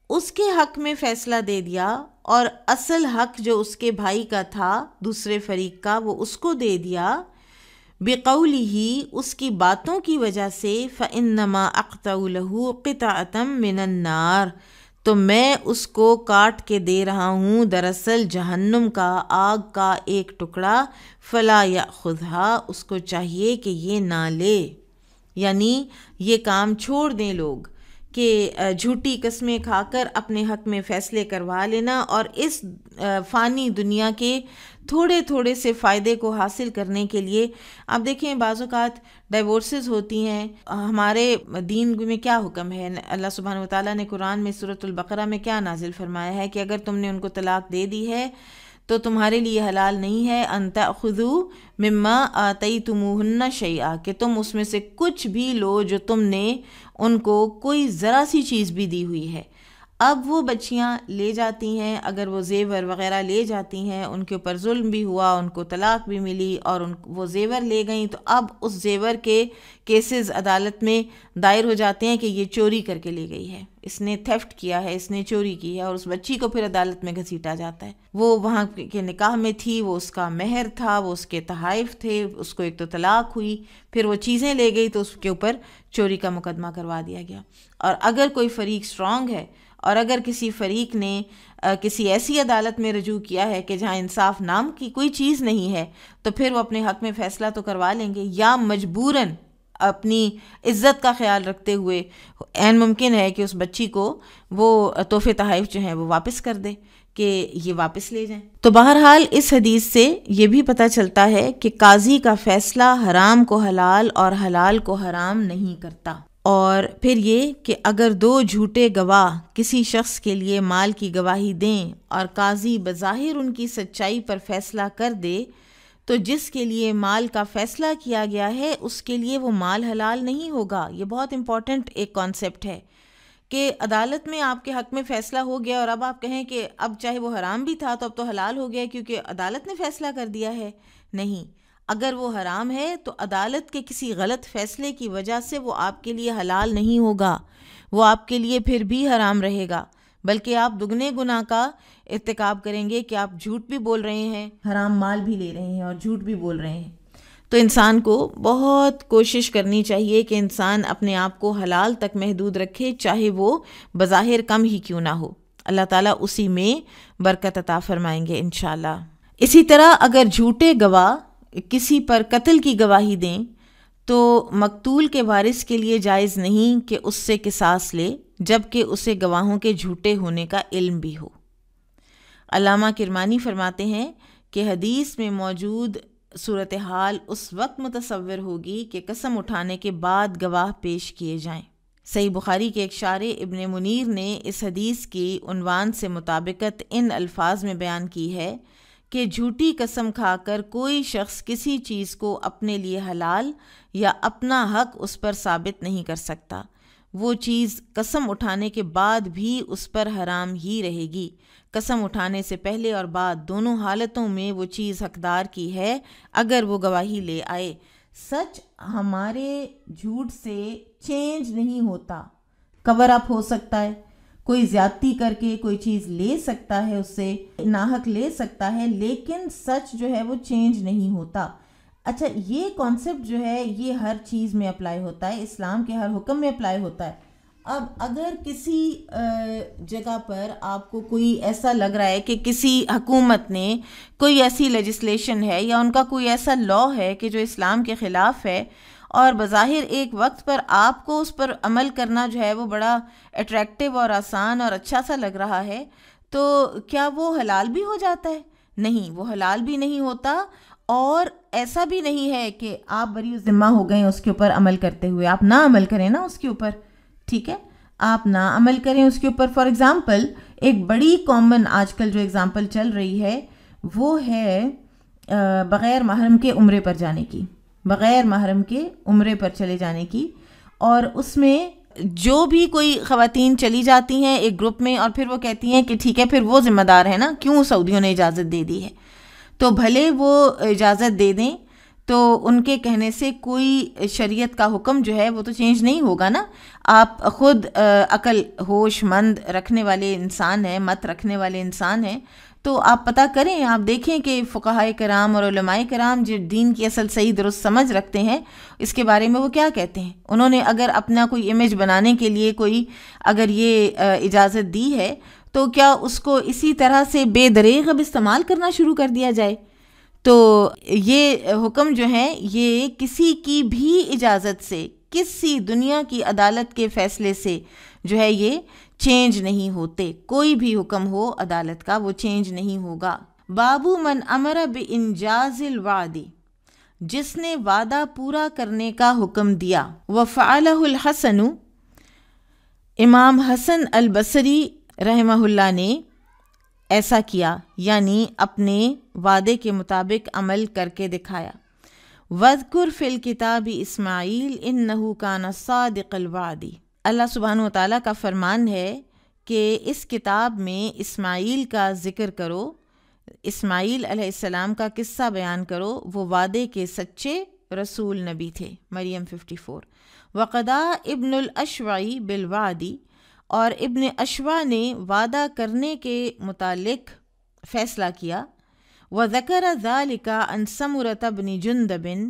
اس کے حق میں فیصلہ دے دیا اور اصل حق جو اس کے بھائی کا تھا دوسرے فریق کا وہ اس کو دے دیا، بقولہ اس کی باتوں کی وجہ سے، فإنما أقطع له قطعة من النار تو میں اس کو کاٹ کے دے رہا ہوں دراصل جہنم کا، آگ کا ایک ٹکڑا، فلا یأخذها اس کو چاہیے کہ یہ نہ لے، یعنی یہ کام چھوڑ دیں لوگ کہ جھوٹی قسمیں کھا کر اپنے حق میں فیصلے کروا لینا اور اس فانی دنیا کے تھوڑے تھوڑے سے فائدے کو حاصل کرنے کے لیے۔ آپ دیکھیں بعض اوقات ڈائیورسز ہوتی ہیں، ہمارے دین میں کیا حکم ہے؟ اللہ سبحانہ وتعالیٰ نے قرآن میں سورۃ البقرہ میں کیا نازل فرمایا ہے کہ اگر تم نے ان کو طلاق دے دی ہے تو تمہارے لیے حلال نہیں ہے ان تأخذوا مما آتیتموہن شیئا کہ تم اس میں سے کچھ بھی لو جو تم نے ان کو کوئی ذرا سی چیز بھی دی ہوئی ہے۔ اب وہ بچیاں لے جاتی ہیں، اگر وہ زیور وغیرہ لے جاتی ہیں، ان کے اوپر ظلم بھی ہوا، ان کو طلاق بھی ملی اور وہ زیور لے گئیں، تو اب اس زیور کے کیسز عدالت میں دائر ہو جاتے ہیں کہ یہ چوری کر کے لے گئی ہے، اس نے تھیفٹ کیا ہے، اس نے چوری کی ہے، اور اس بچی کو پھر عدالت میں گھسیٹا جاتا ہے۔ وہ وہاں کے نکاح میں تھی، وہ اس کا مہر تھا، وہ اس کے تحائف تھے، اس کو ایک تو طلاق ہوئی، پھر وہ چیزیں لے گئی تو اس کے اوپر چوری کا مقدمہ کروا دیا گیا۔ اور اگر کوئی فریق اسٹرانگ ہے اور اگر کسی فریق نے کسی ایسی عدالت میں رجوع کیا ہے کہ جہاں انصاف نام کی کوئی چیز نہیں ہے تو پھر وہ اپنے حق میں فیصلہ تو کروا لیں گے، یا مجبوراً اپنی عزت کا خیال رکھتے ہوئے عین ممکن ہے کہ اس بچی کو وہ تحفے تحائف جو ہیں وہ واپس کر دے کہ یہ واپس لے جائیں۔ تو بہرحال اس حدیث سے یہ بھی پتہ چلتا ہے کہ قاضی کا فیصلہ حرام کو حلال اور حلال کو حرام نہیں کرتا۔ اور پھر یہ کہ اگر دو جھوٹے گواہ کسی شخص کے لیے مال کی گواہی دیں اور قاضی بظاہر ان کی سچائی پر فیصلہ کر دے تو جس کے لیے مال کا فیصلہ کیا گیا ہے اس کے لیے وہ مال حلال نہیں ہوگا۔ یہ بہت امپورٹنٹ ایک کانسیپٹ ہے کہ عدالت میں آپ کے حق میں فیصلہ ہو گیا اور اب آپ کہیں کہ اب چاہے وہ حرام بھی تھا تو اب تو حلال ہو گیا کیونکہ عدالت نے فیصلہ کر دیا ہے۔ نہیں، اگر وہ حرام ہے تو عدالت کے کسی غلط فیصلے کی وجہ سے وہ آپ کے لیے حلال نہیں ہوگا، وہ آپ کے لیے پھر بھی حرام رہے گا، بلکہ آپ دگنے گناہ کا ارتکاب کریں گے کہ آپ جھوٹ بھی بول رہے ہیں، حرام مال بھی لے رہے ہیں اور جھوٹ بھی بول رہے ہیں۔ تو انسان کو بہت کوشش کرنی چاہیے کہ انسان اپنے آپ کو حلال تک محدود رکھے، چاہے وہ بظاہر کم ہی کیوں نہ ہو۔ اللہ تعالیٰ اسی میں برکت عطا فرمائیں گے انشاءاللہ۔ اسی طرح اگر جھوٹے گواہ کسی پر قتل کی گواہی دیں تو مقتول کے وارث کے لیے جائز نہیں کہ اس سے قصاص لے جبکہ اسے گواہوں کے جھوٹے ہونے کا علم بھی ہو۔ علامہ کرمانی فرماتے ہیں کہ حدیث میں موجود صورتحال اس وقت متصور ہوگی کہ قسم اٹھانے کے بعد گواہ پیش کیے جائیں۔ صحیح بخاری کے ایک شارح ابن منیر نے اس حدیث کی عنوان سے مطابقت ان الفاظ میں بیان کی ہے کہ جھوٹی قسم کھا کر کوئی شخص کسی چیز کو اپنے لیے حلال یا اپنا حق اس پر ثابت نہیں کر سکتا، وہ چیز قسم اٹھانے کے بعد بھی اس پر حرام ہی رہے گی۔ قسم اٹھانے سے پہلے اور بعد دونوں حالتوں میں وہ چیز حقدار کی ہے اگر وہ گواہی لے آئے۔ سچ ہمارے جھوٹ سے چینج نہیں ہوتا، کور اپ ہو سکتا ہے، کوئی زیادتی کر کے کوئی چیز لے سکتا ہے، اس سے ناحق لے سکتا ہے، لیکن سچ جو ہے وہ چینج نہیں ہوتا۔ اچھا، یہ کانسیپٹ جو ہے یہ ہر چیز میں اپلائی ہوتا ہے، اسلام کے ہر حکم میں اپلائی ہوتا ہے۔ اب اگر کسی جگہ پر آپ کو کوئی ایسا لگ رہا ہے کہ کسی حکومت نے کوئی ایسی لیجسلیشن ہے یا ان کا کوئی ایسا لا ہے کہ جو اسلام کے خلاف ہے اور بظاہر ایک وقت پر آپ کو اس پر عمل کرنا جو ہے وہ بڑا اٹریکٹیو اور آسان اور اچھا سا لگ رہا ہے، تو کیا وہ حلال بھی ہو جاتا ہے؟ نہیں، وہ حلال بھی نہیں ہوتا، اور ایسا بھی نہیں ہے کہ آپ بری ذمہ ہو گئے اس کے اوپر عمل کرتے ہوئے، آپ نہ عمل کریں نا اس کے اوپر، ٹھیک ہے، آپ نہ عمل کریں اس کے اوپر۔ فار ایگزامپل ایک بڑی کامن آج کل جو ایگزامپل چل رہی ہے وہ ہے بغیر محرم کے عمرے پر جانے کی، بغیر محرم کے عمرے پر چلے جانے کی، اور اس میں جو بھی کوئی خواتین چلی جاتی ہیں ایک گروپ میں اور پھر وہ کہتی ہیں کہ ٹھیک ہے پھر وہ ذمہ دار ہے نا، کیوں سعودیوں نے اجازت دے دی ہے، تو بھلے وہ اجازت دے دیں، تو ان کے کہنے سے کوئی شریعت کا حکم جو ہے وہ تو چینج نہیں ہوگا نا. آپ خود عقل ہوش مند رکھنے والے انسان ہیں، مت رکھنے والے انسان ہیں، تو آپ پتہ کریں، آپ دیکھیں کہ فقہائے کرام اور علماء کرام جو دین کی اصل صحیح درست سمجھ رکھتے ہیں اس کے بارے میں وہ کیا کہتے ہیں. انہوں نے اگر اپنا کوئی امیج بنانے کے لیے کوئی اگر یہ اجازت دی ہے تو کیا اس کو اسی طرح سے بے دریغ اب استعمال کرنا شروع کر دیا جائے؟ تو یہ حکم جو ہیں یہ کسی کی بھی اجازت سے، کسی دنیا کی عدالت کے فیصلے سے جو ہے یہ چینج نہیں ہوتے. کوئی بھی حکم ہو عدالت کا وہ چینج نہیں ہوگا. بابو من امر بانجاز الوعد، جس نے وعدہ پورا کرنے کا حکم دیا. وفعلہ الحسن، امام حسن البصری رحمہ اللہ نے ایسا کیا، یعنی اپنے وعدے کے مطابق عمل کر کے دکھایا. وَاذْكُرْ فِي الْكِتَابِ اسماعیل إِنَّهُ كَانَ صَادِقَ الْوَعْدِ. اللہ سبحانہ و تعالیٰ کا فرمان ہے کہ اس کتاب میں اسماعیل کا ذکر کرو، اسماعیل علیہ السلام کا قصہ بیان کرو، وہ وعدے کے سچے رسول نبی تھے. مریم 54. وَقَضَىٰ ابن الاشوع بالوعد، اور ابن اشوع نے وعدہ کرنے کے متعلق فیصلہ کیا. وَذَكَرَ ذَلِكَ عَنْ سَمُرَةَ بْنِ جُنْدَبٍ،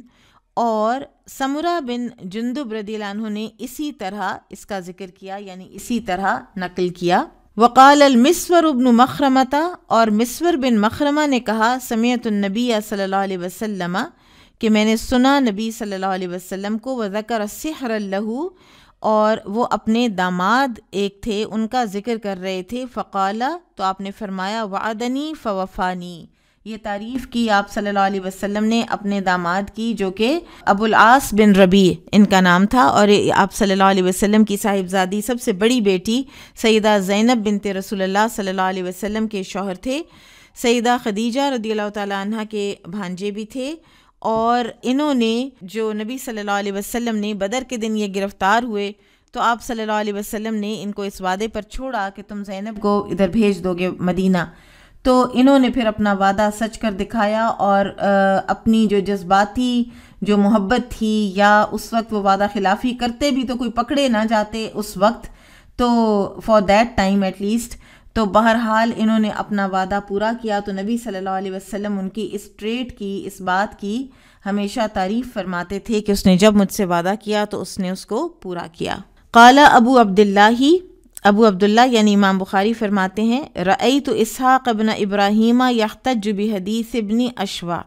اور سمرہ بن جندب رضی اللہ عنہ نے اسی طرح اس کا ذکر کیا، یعنی اسی طرح نقل کیا. وقال المسور بن مخرمہ، اور مسور بن مخرمہ نے کہا سمعت النبی صلی اللہ علیہ وسلم، کہ میں نے سنا نبی صلی اللہ علیہ وسلم کو. وذکر السحر لہ، اور وہ اپنے داماد ایک تھے ان کا ذکر کر رہے تھے. فقال، تو آپ نے فرمایا وعدنی فوفانی، یہ تعریف کی آپ صلی اللہ علیہ وسلم نے اپنے داماد کی جو کہ ابو العاص بن ربیع ان کا نام تھا، اور آپ صلی اللہ علیہ وسلم کی صاحبزادی سب سے بڑی بیٹی سیدہ زینب بنت رسول اللہ صلی اللہ علیہ وسلم کے شوہر تھے. سیدہ خدیجہ رضی اللہ تعالیٰ عنہ کے بھانجے بھی تھے، اور انہوں نے جو نبی صلی اللہ علیہ وسلم نے بدر کے دن یہ گرفتار ہوئے تو آپ صلی اللہ علیہ وسلم نے ان کو اس وعدے پر چھوڑا کہ تم زینب کو ادھر بھیج دو گے مدینہ. تو انہوں نے پھر اپنا وعدہ سچ کر دکھایا، اور اپنی جو جذباتی جو محبت تھی، یا اس وقت وہ وعدہ خلافی کرتے بھی تو کوئی پکڑے نہ جاتے اس وقت، تو for that time at least, تو بہرحال انہوں نے اپنا وعدہ پورا کیا. تو نبی صلی اللہ علیہ وسلم ان کی اس ٹریٹ کی، اس بات کی ہمیشہ تعریف فرماتے تھے کہ اس نے جب مجھ سے وعدہ کیا تو اس نے اس کو پورا کیا. قال ابو عبداللہ یعنی امام بخاری فرماتے ہیں رأیت اسحاق ابن ابراہیم یحتج بحدیث ابن اشوع.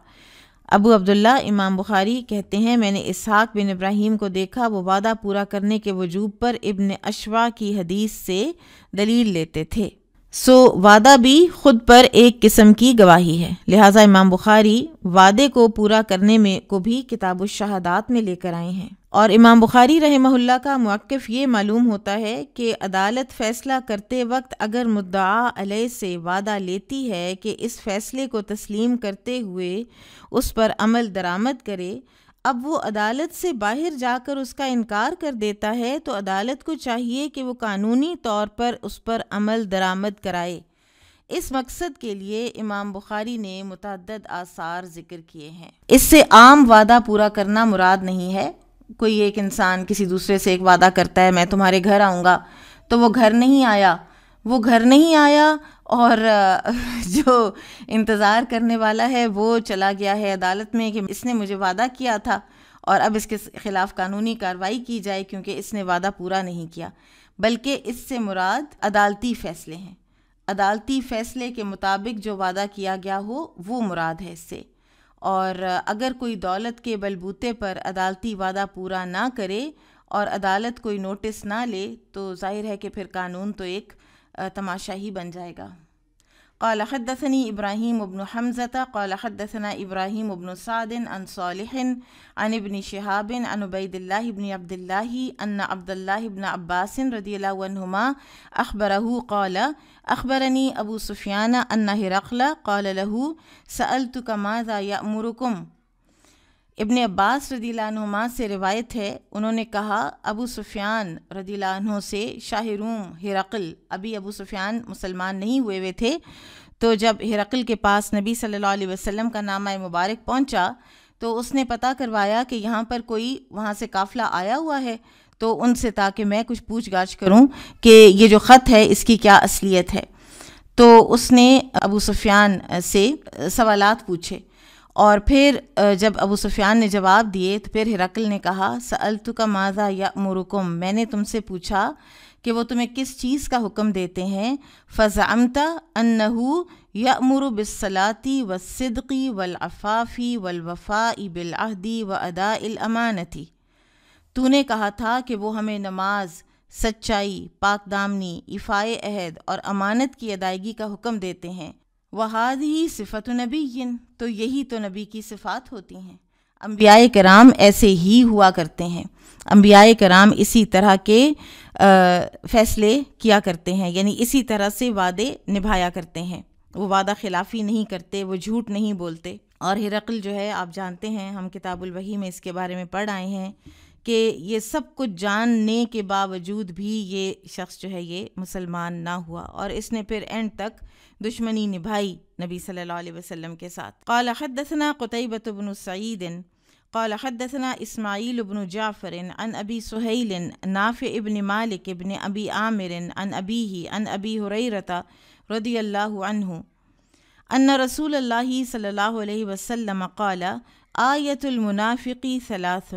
ابو عبداللہ امام بخاری کہتے ہیں میں نے اسحاق بن ابراہیم کو دیکھا، وہ وعدہ پورا کرنے کے وجوب پر ابن اشوع کی حدیث سے دلیل لیتے تھے. سو وعدہ بھی خود پر ایک قسم کی گواہی ہے، لہٰذا امام بخاری وعدے کو پورا کرنے میں کو بھی کتاب الشہادات میں لے کر آئے ہیں. اور امام بخاری رحمہ اللہ کا موقف یہ معلوم ہوتا ہے کہ عدالت فیصلہ کرتے وقت اگر مدعا علیہ سے وعدہ لیتی ہے کہ اس فیصلے کو تسلیم کرتے ہوئے اس پر عمل درآمد کرے، اب وہ عدالت سے باہر جا کر اس کا انکار کر دیتا ہے تو عدالت کو چاہیے کہ وہ قانونی طور پر اس پر عمل درآمد کرائے. اس مقصد کے لیے امام بخاری نے متعدد آثار ذکر کیے ہیں. اس سے عام وعدہ پورا کرنا مراد نہیں ہے. کوئی ایک انسان کسی دوسرے سے ایک وعدہ کرتا ہے میں تمہارے گھر آؤں گا، تو وہ گھر نہیں آیا اور جو انتظار کرنے والا ہے وہ چلا گیا ہے عدالت میں کہ اس نے مجھے وعدہ کیا تھا اور اب اس کے خلاف قانونی کارروائی کی جائے کیونکہ اس نے وعدہ پورا نہیں کیا. بلکہ اس سے مراد عدالتی فیصلے ہیں. عدالتی فیصلے کے مطابق جو وعدہ کیا گیا ہو وہ مراد ہے اس سے. اور اگر کوئی دولت کے بلبوتے پر عدالتی وعدہ پورا نہ کرے اور عدالت کوئی نوٹس نہ لے تو ظاہر ہے کہ پھر قانون تو ایک تماشا ہی بن جائے گا. قال حدثني إبراهيم بن حمزة قال حدثنا إبراهيم بن سعد عن صالح عن ابن شهاب عن عبيد الله بن عبد الله أن عبد الله بن عباس رضي الله عنهما أخبره قال أخبرني أبو سفيان أن هرقل قال له سألتك ماذا يأمركم. ابن عباس رضی اللہ عنہما سے روایت ہے، انہوں نے کہا ابو سفیان رضی اللہ عنہ سے، شاہ روم ہرقل، ابھی ابو سفیان مسلمان نہیں ہوئے تھے، تو جب ہرقل کے پاس نبی صلی اللہ علیہ وسلم کا نامہ مبارک پہنچا تو اس نے پتہ کروایا کہ یہاں پر کوئی وہاں سے قافلہ آیا ہوا ہے، تو ان سے تاکہ میں کچھ پوچھ گاچھ کروں کہ یہ جو خط ہے اس کی کیا اصلیت ہے۔ تو اس نے ابو سفیان سے سوالات پوچھے، اور پھر جب ابو سفیان نے جواب دیے تو پھر ہرقل نے کہا سألتک ماذا یأمرکم، میں نے تم سے پوچھا کہ وہ تمہیں کس چیز کا حکم دیتے ہیں، فزعمت انہ یأمر بالصلاۃ والصدق والعفاف والوفاء بالعہد واداء الامانۃ، تو نے کہا تھا کہ وہ ہمیں نماز، سچائی، پاک دامنی، ایفائے عہد اور امانت کی ادائیگی کا حکم دیتے ہیں۔ وَهَذِهِ صِفَةُ نَبِيٍّ، تو یہی تو نبی کی صفات ہوتی ہیں۔ انبیاء کرام ایسے ہی ہوا کرتے ہیں، انبیاء کرام اسی طرح کے فیصلے کیا کرتے ہیں، یعنی اسی طرح سے وعدے نبھایا کرتے ہیں، وہ وعدہ خلافی نہیں کرتے، وہ جھوٹ نہیں بولتے۔ اور ہرقل جو ہے آپ جانتے ہیں، ہم کتاب الوحی میں اس کے بارے میں پڑھ آئے ہیں کہ یہ سب کچھ جاننے کے باوجود بھی یہ شخص جو ہے یہ مسلمان نہ ہوا، اور اس نے پھر اینڈ تک دشمنی نبھائی نبی صلی اللہ علیہ وسلم کے ساتھ۔ قال حدثنا قتيبة بن سعيد قال حدثنا اسماعیل بن جعفر عن ابی سہیل نافع بن مالک بن ابی عامر عن ابیہ عن ابی ہریرہ رضی اللہ عنہ ان رسول اللہ صلی اللہ علیہ وسلم قال آیۃ المنافق ثلاث،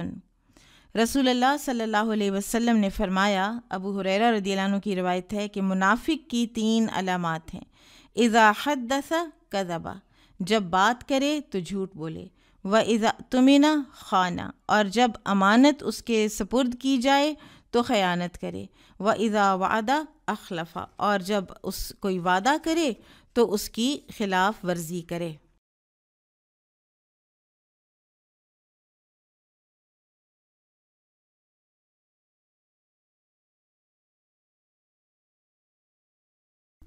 رسول اللہ صلی اللہ علیہ وسلم نے فرمایا، ابو ہریرہ رضی اللہ عنہ کی روایت ہے کہ منافق کی 3 علامات ہیں۔ اذا حدث کذب، جب بات کرے تو جھوٹ بولے، واذا اؤتمن خان، اور جب امانت اس کے سپرد کی جائے تو خیانت کرے، واذا وعد اخلف، اور جب اس کوئی وعدہ کرے تو اس کی خلاف ورزی کرے۔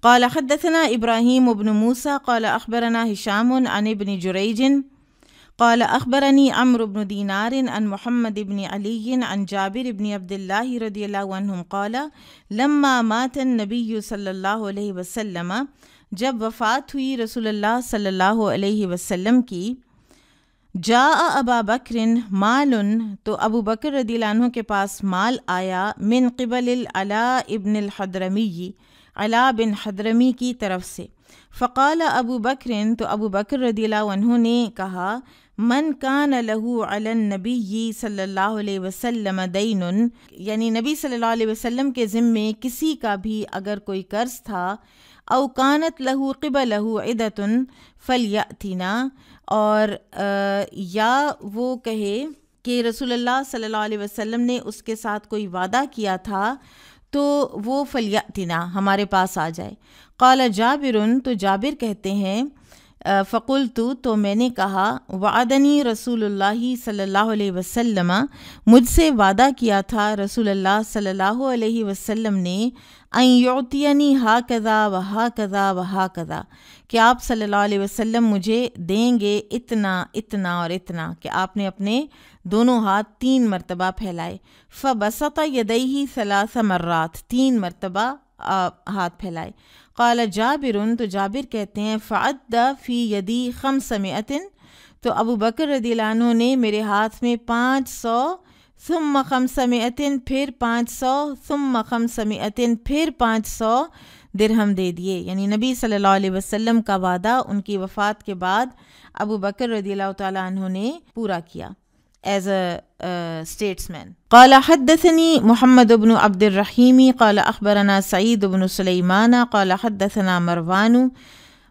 قال حدثنا ابراہیم بن موسیٰ قال اخبرنا ہشام عن ابن جریج قال اخبرنی عمرو بن دینار عن محمد بن علی عن جابر بن عبد اللہ رضی اللہ عنہم قال لما مات النبی صلی اللہ علیہ وسلم، جب وفات ہوئی رسول اللہ صلی اللہ علیہ وسلم کی، جاء ابا بکر مال، تو ابو بکر رضی اللہ عنہ کے پاس مال آیا، من قبل العلاء ابن الحضرمی، علاء بن حضرمی کی طرف سے۔ فقال ابو بکر، تو ابو بکر رضی اللہ عنہ نے کہا، من کان لہ علی النبی صلی اللہ علیہ وسلم دین، یعنی نبی صلی اللہ علیہ وسلم کے ذمے کسی کا بھی اگر کوئی قرض تھا، او کانت لہ قبلہ عدۃ فلیأتنا، اور یا وہ کہے کہ رسول اللہ صلی اللہ علیہ وسلم نے اس کے ساتھ کوئی وعدہ کیا تھا تو وہ فلیأتنا، ہمارے پاس آ جائے۔ قال جابر، تو جابر کہتے ہیں، فقلت، تو میں نے کہا، وعدنی رسول اللہ صلی اللہ علیہ وسلم، مجھ سے وعدہ کیا تھا رسول اللہ صلی اللہ علیہ وسلم نے، ان یعطینی ہاکذا وہاکذا وہاکذا، کہ آپ صلی اللہ علیہ وسلم مجھے دیں گے اتنا اتنا اور اتنا، کہ آپ نے اپنے دونوں ہاتھ 3 مرتبہ پھیلائے۔ فبسط یدیہ 3 مرات، 3 مرتبہ ہاتھ پھیلائے۔ قال جابر، تو جابر کہتے ہیں، فعد فی یدی 500، تو ابو بکر رضی اللہ عنہ نے میرے ہاتھ میں 500، ثم 500، پھر 500، ثم 500، پھر 500 درہم دے دیے، یعنی نبی صلی اللہ علیہ وسلم کا وعدہ ان کی وفات کے بعد ابو بکر رضی اللہ تعالیٰ عنہ نے پورا کیا ایز اے statesman۔ قال حدثني محمد بن عبد الرحیم قال اخبرنا سعید بن سلیمان قال حدثنا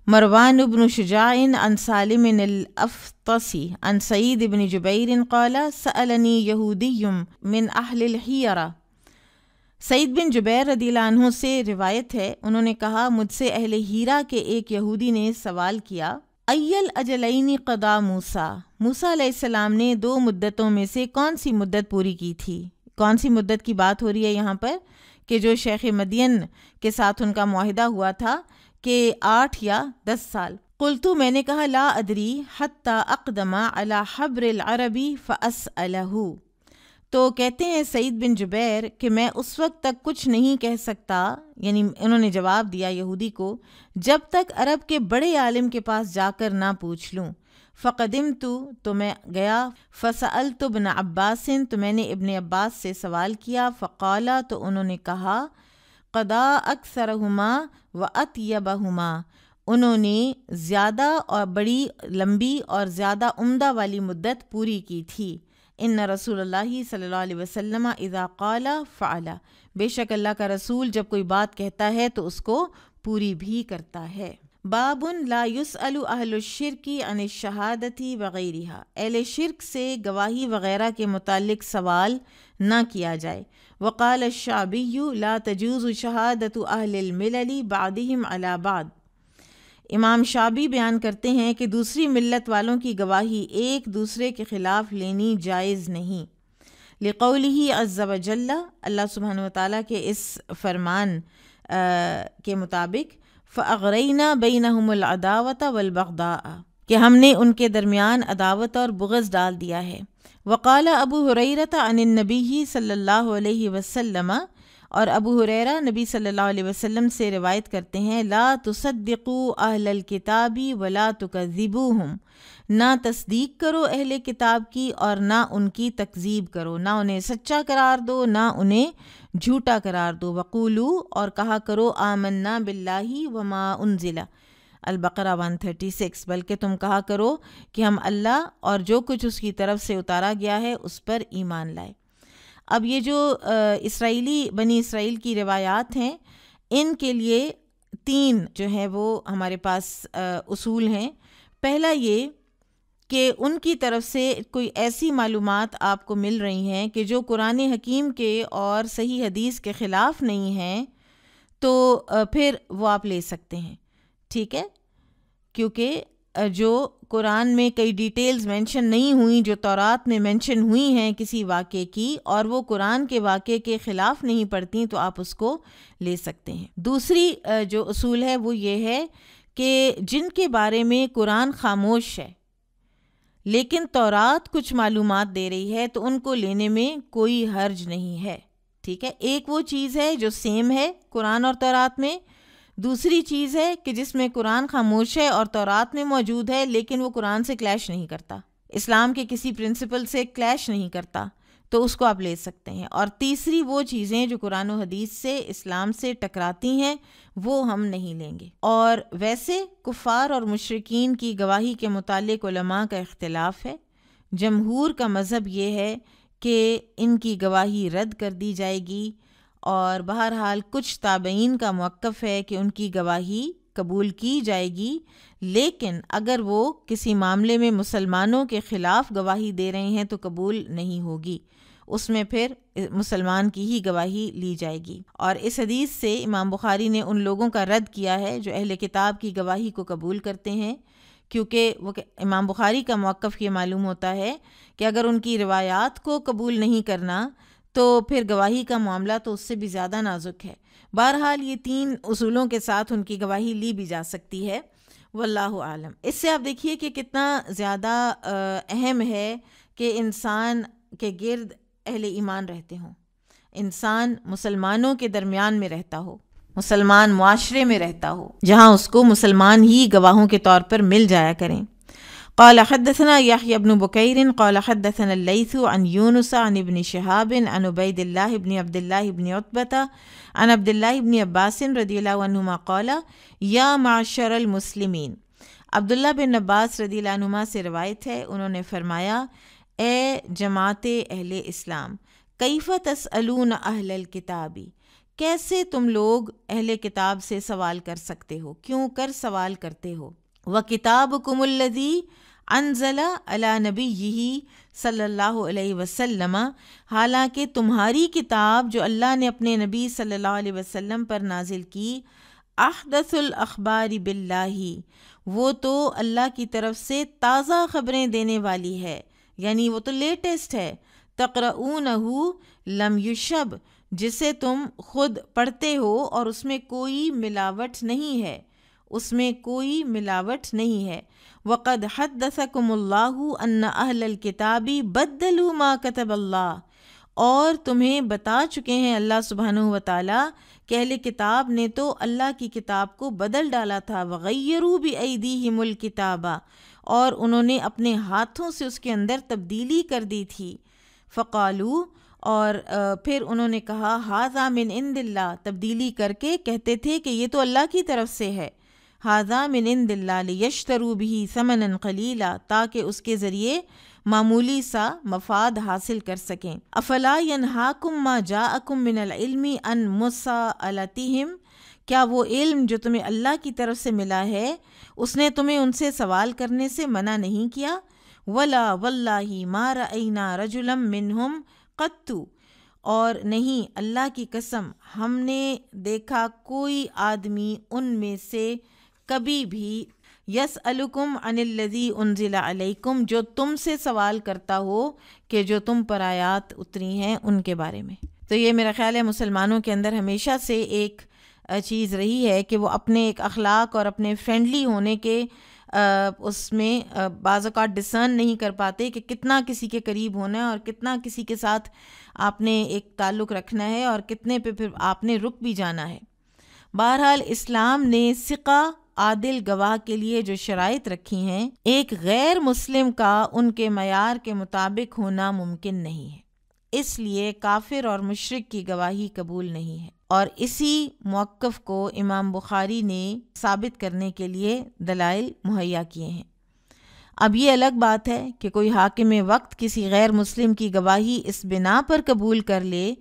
مروان بن شجاع عن سالم الافطسی عن سعید بن جبیر قال سألنی یہودی من اہل الحیرہ، سعید بن جبیر رضی اللہ عنہ سے روایت ہے، انہوں نے کہا، مجھ سے اہل ہیرا کے ایک یہودی نے سوال کیا، ایل اجلین قضا موسیٰ، موسیٰ علیہ السلام نے 2 مدتوں میں سے کون سی مدت پوری کی تھی؟ کون سی مدت کی بات ہو رہی ہے یہاں پر؟ کہ جو شیخ مدین کے ساتھ ان کا معاہدہ ہوا تھا کہ 8 یا 10 سال۔ قلتو، میں نے کہا، لا ادری حتی اقدم علی حبر العربی فاسألہ، تو کہتے ہیں سعید بن جبیر کہ میں اس وقت تک کچھ نہیں کہہ سکتا، یعنی انہوں نے جواب دیا یہودی کو، جب تک عرب کے بڑے عالم کے پاس جا کر نہ پوچھ لوں۔ فقدمت تو میں گیا، فسألت ابن عباس تو میں نے ابن عباس سے سوال کیا، فقالا تو انہوں نے کہا، قضا اکثرہما واطیبہما، انہوں نے زیادہ اور بڑی لمبی اور زیادہ عمدہ والی مدت پوری کی تھی۔ ان رسول اللہ صلی اللہ علیہ وسلم اذا قال فعل، بے شک اللہ کا رسول جب کوئی بات کہتا ہے تو اس کو پوری بھی کرتا ہے۔ باب لا یسأل اہل الشرک عن الشہادۃ وغیرہا، اہل شرک سے گواہی وغیرہ کے متعلق سوال نہ کیا جائے۔ وقال الشعبی لا تجوز شہادۃ اہل الملل بعضهم علی بعض، امام شعبی بیان کرتے ہیں کہ دوسری ملت والوں کی گواہی ایک دوسرے کے خلاف لینی جائز نہیں۔ لقولہ عز وجل، اللہ سبحانہ وتعالیٰ کے اس فرمان کے مطابق، فَأَغْرَيْنَا بَيْنَهُمُ الْعَدَاوَةَ وَالْبَغْضَاءَ، کہ ہم نے ان کے درمیان عداوت اور بغض ڈال دیا ہے۔ وقال ابو ہریرہ عن النبی صلی اللہ علیہ وسلم، اور ابو ہریرہ نبی صلی اللہ علیہ وسلم سے روایت کرتے ہیں، لا تصدقوا اہل الکتاب ولا تکذبوہم، نہ تصدیق کرو اہل کتاب کی اور نہ ان کی تکذیب کرو، نہ انہیں سچا قرار دو نہ انہیں جھوٹا قرار دو۔ وقولو، اور کہا کرو، آمنا باللہ وما انزل، البقرہ 136، بلکہ تم کہا کرو کہ ہم اللہ اور جو کچھ اس کی طرف سے اتارا گیا ہے اس پر ایمان لائے۔ اب یہ جو بنی اسرائیل کی روایات ہیں، ان کے لیے 3 جو ہیں وہ ہمارے پاس اصول ہیں۔ پہلا یہ کہ ان کی طرف سے کوئی ایسی معلومات آپ کو مل رہی ہیں کہ جو قرآن حکیم کے اور صحیح حدیث کے خلاف نہیں ہیں، تو پھر وہ آپ لے سکتے ہیں، ٹھیک ہے، کیونکہ جو قرآن میں کئی ڈیٹیلز مینشن نہیں ہوئیں جو تورات میں مینشن ہوئی ہیں کسی واقعے کی، اور وہ قرآن کے واقعے کے خلاف نہیں پڑتی، تو آپ اس کو لے سکتے ہیں۔ دوسری جو اصول ہے وہ یہ ہے کہ جن کے بارے میں قرآن خاموش ہے لیکن تورات کچھ معلومات دے رہی ہے، تو ان کو لینے میں کوئی حرج نہیں ہے، ٹھیک ہے۔ ایک وہ چیز ہے جو سیم ہے قرآن اور تورات میں، دوسری چیز ہے کہ جس میں قرآن خاموش ہے اور تورات میں موجود ہے لیکن وہ قرآن سے کلیش نہیں کرتا، اسلام کے کسی پرنسپل سے کلیش نہیں کرتا، تو اس کو آپ لے سکتے ہیں۔ اور تیسری وہ چیزیں جو قرآن و حدیث سے، اسلام سے ٹکراتی ہیں، وہ ہم نہیں لیں گے۔ اور ویسے کفار اور مشرکین کی گواہی کے متعلق علماء کا اختلاف ہے۔ جمہور کا مذہب یہ ہے کہ ان کی گواہی رد کر دی جائے گی، اور بہرحال کچھ تابعین کا موقف ہے کہ ان کی گواہی قبول کی جائے گی، لیکن اگر وہ کسی معاملے میں مسلمانوں کے خلاف گواہی دے رہے ہیں تو قبول نہیں ہوگی، اس میں پھر مسلمان کی ہی گواہی لی جائے گی۔ اور اس حدیث سے امام بخاری نے ان لوگوں کا رد کیا ہے جو اہل کتاب کی گواہی کو قبول کرتے ہیں، کیونکہ وہ امام بخاری کا موقف یہ معلوم ہوتا ہے کہ اگر ان کی روایات کو قبول نہیں کرنا تو پھر گواہی کا معاملہ تو اس سے بھی زیادہ نازک ہے۔ بہرحال یہ 3 اصولوں کے ساتھ ان کی گواہی لی بھی جا سکتی ہے، واللہ عالم۔ اس سے آپ دیکھیے کہ کتنا زیادہ اہم ہے کہ انسان کے گرد اہل ایمان رہتے ہوں، انسان مسلمانوں کے درمیان میں رہتا ہو، مسلمان معاشرے میں رہتا ہو، جہاں اس کو مسلمان ہی گواہوں کے طور پر مل جایا کریں۔ قال حدثنا يحيى بن بكير قال حدثنا الليث عن يونس عن ابن شهاب عن عبيد الله بن عبد الله بن عتبة عن عبد الله بن عباس رضي الله عنهما قال يا معشر المسلمين، عبداللہ بن عباس رضی اللہ عنہما سے روایت ہے، انہوں نے فرمایا، اے جماعت اہل اسلام، کیف تسألون اہل الکتاب، کیسے تم لوگ اہل کتاب سے سوال کر سکتے ہو، کیوں کر سوال کرتے ہو؟ وَكِتَابُكُمُ الَّذِي انزل علی نبیہ صلی اللہ علیہ وسلم، حالانکہ تمہاری کتاب جو اللہ نے اپنے نبی صلی اللہ علیہ وسلم پر نازل کی، احدث الاخبار باللہ، وہ تو اللہ کی طرف سے تازہ خبریں دینے والی ہے، یعنی وہ تو لیٹسٹ ہے۔ تقرؤونہ لم یشب، جسے تم خود پڑھتے ہو اور اس میں کوئی ملاوٹ نہیں ہے، اس میں کوئی ملاوٹ نہیں ہے۔ وقد حدثکم اللہ ان اہل الکتاب بدلوا ما کتب اللہ، اور تمہیں بتا چکے ہیں اللہ سبحانہ و تعالیٰ کہ اہل کتاب نے تو اللہ کی کتاب کو بدل ڈالا تھا، وغیروا بأیدیہم الکتاب، اور انہوں نے اپنے ہاتھوں سے اس کے اندر تبدیلی کر دی تھی، فقالوا، اور پھر انہوں نے کہا ھذا من عند اللہ، تبدیلی کر کے کہتے تھے کہ یہ تو اللہ کی طرف سے ہے، ھذا من عند اللہ لیشتروا بہ ثمنا قلیلا، تاکہ اس کے ذریعے معمولی سا مفاد حاصل کر سکیں۔ افلا ینہاکم ما جاءکم من العلم عن مساءلتہم، کیا وہ علم جو تمہیں اللہ کی طرف سے ملا ہے اس نے تمہیں ان سے سوال کرنے سے منع نہیں کیا؟ ولا واللہ ما رأینا رجلا منہم قط، اور نہیں اللہ کی قسم ہم نے دیکھا کوئی آدمی ان میں سے کبھی بھی، یسألکم عن الذی انزل علیکم، جو تم سے سوال کرتا ہو کہ جو تم پر آیات اتری ہیں ان کے بارے میں۔ تو یہ میرا خیال ہے مسلمانوں کے اندر ہمیشہ سے ایک چیز رہی ہے کہ وہ اپنے ایک اخلاق اور اپنے فرینڈلی ہونے کے اس میں بعض اوقات ڈسرن نہیں کر پاتے کہ کتنا کسی کے قریب ہونا ہے اور کتنا کسی کے ساتھ آپ نے ایک تعلق رکھنا ہے اور کتنے پہ پھر آپ نے رک بھی جانا ہے۔ بہرحال اسلام نے ثقہ عادل گواہ کے لیے جو شرائط رکھی ہیں، ایک غیر مسلم کا ان کے معیار کے مطابق ہونا ممکن نہیں ہے، اس لیے کافر اور مشرک کی گواہی قبول نہیں ہے، اور اسی موقف کو امام بخاری نے ثابت کرنے کے لیے دلائل مہیا کیے ہیں۔ اب یہ الگ بات ہے کہ کوئی حاکم وقت کسی غیر مسلم کی گواہی اس بنا پر قبول کر لے